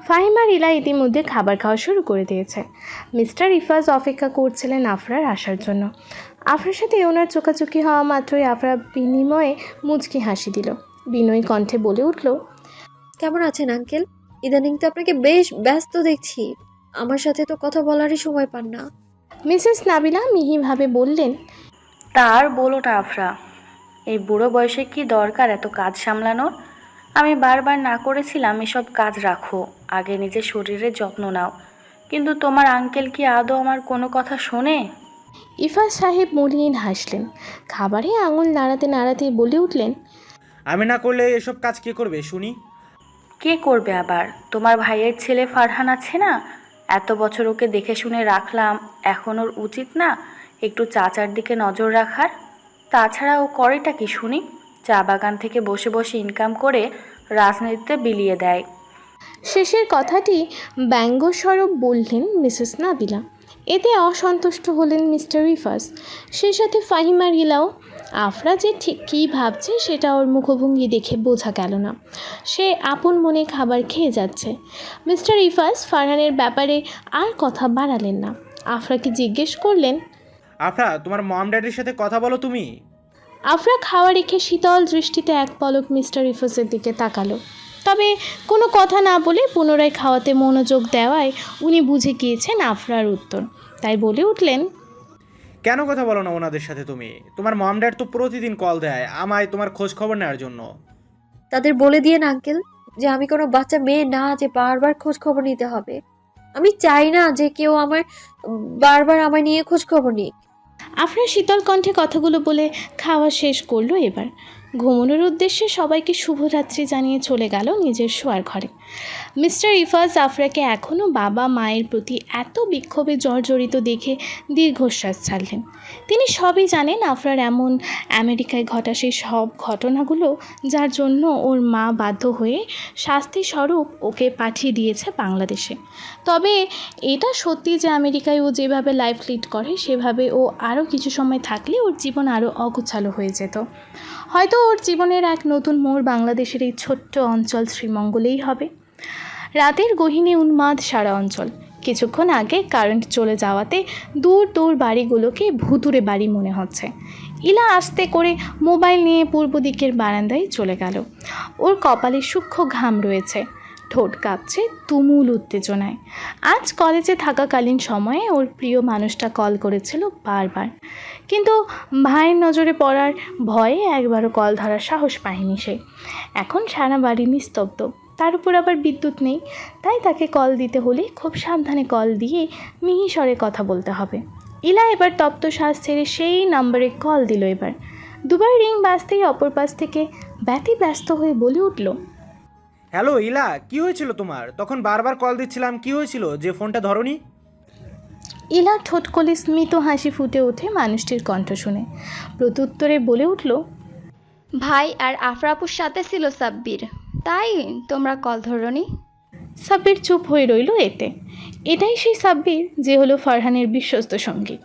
ফাহিম আর ইলা ইতিমধ্যে খাবার খাওয়া শুরু করে দিয়েছে। মিস্টার ইফাজ অপেক্ষা করছিলেন আফরার আসার জন্য। আফরার সাথে ওনার চোখাচোখি হওয়া মাত্রই আফরা বিনিময়ে মুচকি হাসি দিল। বিনয়ী কণ্ঠে বলে উঠল, কেমন আছেন আঙ্কেল? ইদানিং তো আপনাকে বেশ ব্যস্ত দেখছি, আমার সাথে তো কথা বলারই সময় পান না। মিসেস নাবিলা মিহিভাবে বললেন, তার বলো না আফরা, এই বুড়ো বয়সে কি দরকার এত কাজ সামলানোর? আমি বারবার না করেছিলাম এসব কাজ রাখো, আগে নিজের শরীরের যত্ন নাও, কিন্তু তোমার আঙ্কেল কি আদৌ আমার কোনো কথা শোনে? ইফাজ সাহেব মলিন হাসলেন। খাবারে আঙুল নাড়াতে নাড়াতে বলে উঠলেন, আমি না করলে এসব কাজ কে করবে শুনি? কে করবে আবার? তোমার ভাইয়ের ছেলে ফারহান আছে না, এত বছর ওকে দেখে শুনে রাখলাম, এখন ওর উচিত না একটু চাচার দিকে নজর রাখার? তাছাড়া ও করেটা কি শুনি? চা বাগান থেকে বসে বসে ইনকাম করে রাজনীতিতে বিলিয়ে দেয়। শেষের কথাটি ব্যঙ্গস্বরূপ বললেন মিসেস নাবিলা। এতে অসন্তুষ্ট হলেন মিস্টার রিফাস, সেই সাথে ফাহিম আর ইলাও। আফরা যে ঠিক কী ভাবছে সেটা ওর মুখভঙ্গি দেখে বোঝা গেল না। সে আপন মনে খাবার খেয়ে যাচ্ছে। মিস্টার রিফাস ফারহানের ব্যাপারে আর কথা বাড়ালেন না। আফরাকে জিজ্ঞেস করলেন, আফরা, তোমার মম ড্যাডির সাথে কথা বলো তুমি? আফরা খাওয়া রেখে শীতল দৃষ্টিতে এক পলক মিস্টার রিফাসের দিকে তাকালো, তবে কোনো কথা না বলে পুনরায় খাওয়াতে মনোযোগ দেওয়ায় উনি বুঝে গিয়েছেন আফরার উত্তর, তাই বলে উঠলেন, কেন কথা বলো না ওনাদের সাথে তুমি? তোমার মম ড্যাড তো প্রতিদিন কল দেয় আমায় তোমার খোঁজ খবর নেওয়ার জন্য। তাদের বলে দিয়ে না আঙ্কেল যে আমি কোনো বাচ্চা মেয়ে না যে বারবার খোঁজ খবর নিতে হবে। আমি চাই না যে কেউ আমার বারবার আমায় নিয়ে খোঁজ খবর নিক। আফরা শীতল কণ্ঠে কথাগুলো বলে খাওয়া শেষ করলো। এবার ঘুমানোর উদ্দেশ্যে সবাইকে শুভরাত্রি জানিয়ে চলে গেল নিজের শোয়ার ঘরে। মিস্টার রিফাজ আফরাকে এখনও বাবা মায়ের প্রতি এত বিক্ষোভে জর্জরিত দেখে দীর্ঘশ্বাস ছাড়লেন। তিনি সবই জানেন আফরার এমন আমেরিকায় ঘটা সেই সব ঘটনাগুলো, যার জন্য ওর মা বাধ্য হয়ে শাস্তিস্বরূপ ওকে পাঠিয়ে দিয়েছে বাংলাদেশে। তবে এটা সত্যি যে আমেরিকায় ও যেভাবে লাইফ লিড করে সেভাবে ও আরও কিছু সময় থাকলে ওর জীবন আরও অগোছালো হয়ে যেত। হয়তো ওর জীবনের এক নতুন মোড় বাংলাদেশের এই ছোট্ট অঞ্চল শ্রীমঙ্গলেই হবে। রাতের গহীনে উন্মাদ সারা অঞ্চল। কিছুক্ষণ আগে কারেন্ট চলে যাওয়াতে দূর দূর বাড়িগুলোকে ভুতুরে বাড়ি মনে হচ্ছে। ইলা আস্তে করে মোবাইল নিয়ে পূর্ব দিকের বারান্দায় চলে গেল। ওর কপালে সূক্ষ্ম ঘাম রয়েছে, ঠোঁট কাঁপছে তুমুল উত্তেজনায়। আজ কলেজে থাকাকালীন সময়ে ওর প্রিয় মানুষটা কল করেছিল বারবার, কিন্তু ভাইয়ের নজরে পড়ার ভয়ে একবারও কল ধরার সাহস পায়নি সে। এখন সারা বাড়ি নিস্তব্ধ, তার উপর আবার বিদ্যুৎ নেই, তাই তাকে কল দিতে হলে খুব সাবধানে কল দিয়ে মিহিস্বরে কথা বলতে হবে। ইলা এবার তপ্ত শ্বাস ছেড়ে সেই নম্বরে কল দিল। এবার দুবার রিং বাজতেই অপর পাশ থেকে ব্যতিব্যস্ত হয়ে বলে উঠল, হ্যালো ইলা, কি হয়েছিল তোমার? তখন বারবার কল দিচ্ছিলাম, কি হয়েছিল যে ফোনটা ধরোনি? ইলা ঠোঁট কোলে স্মিত হাসি ফুটে ওঠে মানুষটির কণ্ঠ শুনে। প্রত্যুত্তরে বলে উঠল, ভাই আর আফরা আপুর সাথে ছিল সাব্বির, তাই তোমরা কল ধরনি। সাব্বির চুপ হয়ে রইল। এটাই সেই সাব্বির যে হলো ফারহানের বিশ্বস্ত সঙ্গী।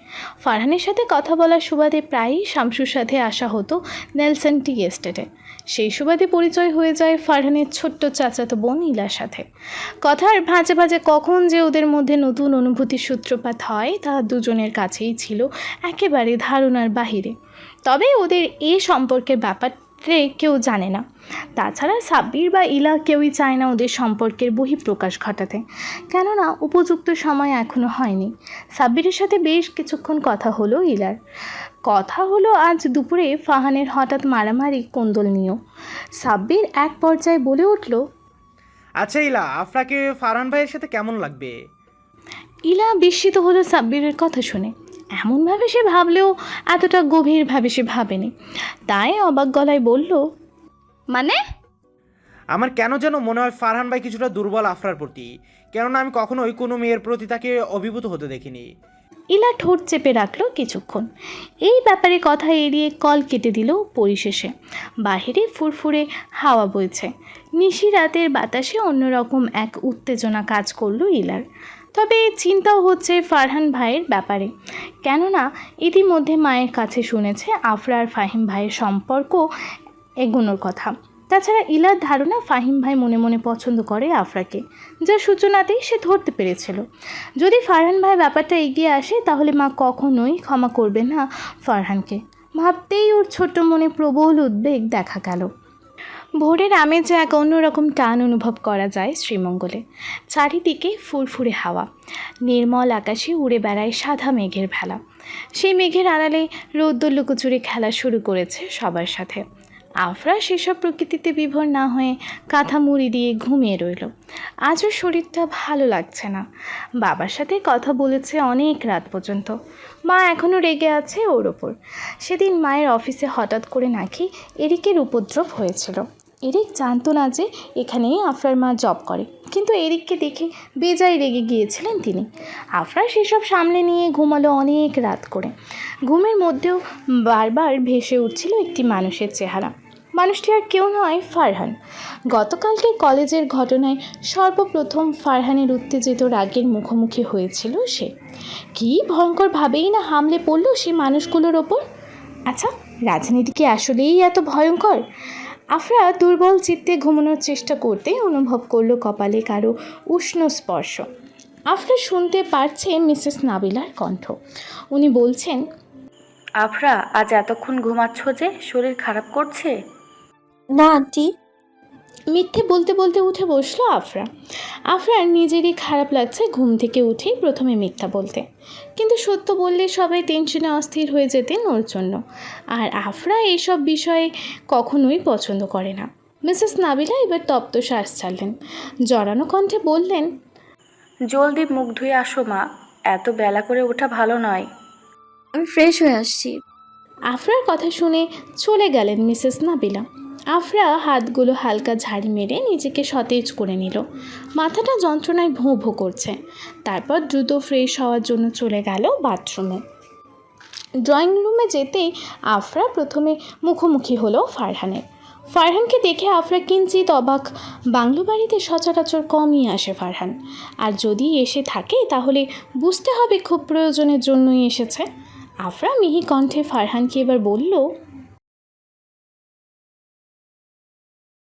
ফারহানের সাথে কথা বলার সুবাদে প্রায়ই শামসুর সাথে আসা হতো নেলসন টি এস্টেটে। সেই সুবাদে পরিচয় হয়ে যায় ফারহানের ছোট্ট চাচাতো বোন ইলার সাথে। কথার ভাঁজে ভাঁজে কখন যে ওদের মধ্যে নতুন অনুভূতির সূত্রপাত হয় তা দুজনের কাছেই ছিল একেবারে ধারণার বাহিরে। তবে ওদের এ সম্পর্কের ব্যাপার কেউ জানে না। তাছাড়া সাব্বির বা ইলা কেউই চায় না ওদের সম্পর্কের বহিঃপ্রকাশ ঘটাতে, কেননা উপযুক্ত সময় এখনও হয়নি। সাব্বিরের সাথে বেশ কিছুক্ষণ কথা হলো ইলার। কথা হলো আজ দুপুরে ফারহানের হঠাৎ মারামারি কোন্দল নিয়েও। সাব্বির এক পর্যায়ে বলে উঠল, আচ্ছা ইলা, আফরাকে ফারহান ভাইয়ের সাথে কেমন লাগবে? ইলা বিস্মিত হলো সাব্বিরের কথা শুনে। এমনভাবে সে ভাবলেও এতটা গভীরভাবে সে ভাবেনি, তাই অবাক গলায় বলল, মানে? আমার কেন যেন মনে হয় ফারহান ভাই কিছুটা দুর্বল আফরার প্রতি, কেননা আমি কখনোই কোনো মেয়ের প্রতি তাকে অভিভূত হতে দেখিনি। ইলা ঠোঁট চেপে রাখলো কিছুক্ষণ। এই ব্যাপারে কথা এড়িয়ে কল কেটে দিল পরিশেষে। বাহিরে ফুরফুরে হাওয়া বইছে। নিশি রাতের বাতাসে অন্যরকম এক উত্তেজনা কাজ করলো ইলার। তবে চিন্তাও হচ্ছে ফারহান ভাইয়ের ব্যাপারে, কেননা ইতিমধ্যে মায়ের কাছে শুনেছে আফরা আর ফাহিম ভাইয়ের সম্পর্ক এগোনোর কথা। তাছাড়া ইলার ধারণা ফাহিম ভাই মনে মনে পছন্দ করে আফরাকে, যার সূচনাতেই সে ধরতে পেরেছিল। যদি ফারহান ভাই ব্যাপারটা এগিয়ে আসে তাহলে মা কখনোই ক্ষমা করবে না ফারহানকে। ভাবতেই ওর ছোট্ট মনে প্রবল উদ্বেগ দেখা গেল। ভোরের আমেজে এক অন্যরকম টান অনুভব করা যায় শ্রীমঙ্গলে। চারিদিকে ফুরফুরে হাওয়া, নির্মল আকাশে উড়ে বেড়ায় সাদা মেঘের ভেলা। সেই মেঘের আড়ালে রৌদ্র লুকোচুরি খেলা শুরু করেছে সবার সাথে। আফরা সেসব প্রকৃতিতে বিভোর না হয়ে কাঁথা মুড়ি দিয়ে ঘুমিয়ে রইল। আজও শরীরটা ভালো লাগছে না। বাবার সাথে কথা বলেছে অনেক রাত পর্যন্ত। মা এখনও রেগে আছে ওর ওপর। সেদিন মায়ের অফিসে হঠাৎ করে নাকি এরিকের উপদ্রব হয়েছিল। এরিক জানতো না যে এখানেই আফরার মা জব করে, কিন্তু এরিককে দেখে বেজায় রেগে গিয়েছিলেন তিনি। আফরা সেসব সামলে নিয়ে ঘুমালো অনেক রাত করে। ঘুমের মধ্যেও বারবার ভেসে উঠছিল একটি মানুষের চেহারা। মানুষটি আর কেউ নয়, ফারহান। গতকালকে কলেজের ঘটনায় সর্বপ্রথম ফারহানের উত্তেজিত রাগের মুখোমুখি হয়েছিল সে। কী ভয়ঙ্করভাবেই না হামলে পড়ল সে মানুষগুলোর ওপর। আচ্ছা, রাজনীতি কি আসলেই এত ভয়ঙ্কর? আফরা দুর্বল চিত্তে ঘুমানোর চেষ্টা করতে অনুভব করলো কপালে কারো উষ্ণ স্পর্শ। আফরা শুনতে পারছে মিসেস নাবিলার কণ্ঠ। উনি বলছেন, আফরা, আজ এতক্ষণ ঘুমাচ্ছ যে, শরীর খারাপ করছে? না আন্টি। মিথ্যে বলতে বলতে উঠে বসলো আফরা। আফরার নিজেরই খারাপ লাগছে ঘুম থেকে উঠেই প্রথমে মিথ্যা বলতে, কিন্তু সত্য বললে সবাই টেনশনে অস্থির হয়ে যেতেন ওর জন্য। আর আফরা এইসব বিষয়ে কখনোই পছন্দ করে না। মিসেস নাবিলা এবার তপ্ত শ্বাস ছাড়লেন, জড়ানো কণ্ঠে বললেন, জলদি মুখ ধুয়ে আসো মা, এত বেলা করে ওঠা ভালো নয়। আমি ফ্রেশ হয়ে আসছি। আফরার কথা শুনে চলে গেলেন মিসেস নাবিলা। আফরা হাতগুলো হালকা ঝাড়ি মেরে নিজেকে সতেজ করে নিল। মাথাটা যন্ত্রণায় ভোঁ ভোঁ করছে। তারপর দ্রুত ফ্রেশ হওয়ার জন্য চলে গেল বাথরুমে। ড্রয়িং রুমে যেতেই আফরা প্রথমে মুখোমুখি হলো ফারহানের। ফারহানকে দেখে আফরা কিঞ্চিত অবাক। বাংলো বাড়িতে সচরাচর কমই আসে ফারহান, আর যদি এসে থাকে তাহলে বুঝতে হবে খুব প্রয়োজনের জন্যই এসেছে। আফরা মিহি কণ্ঠে ফারহানকে এবার বলল,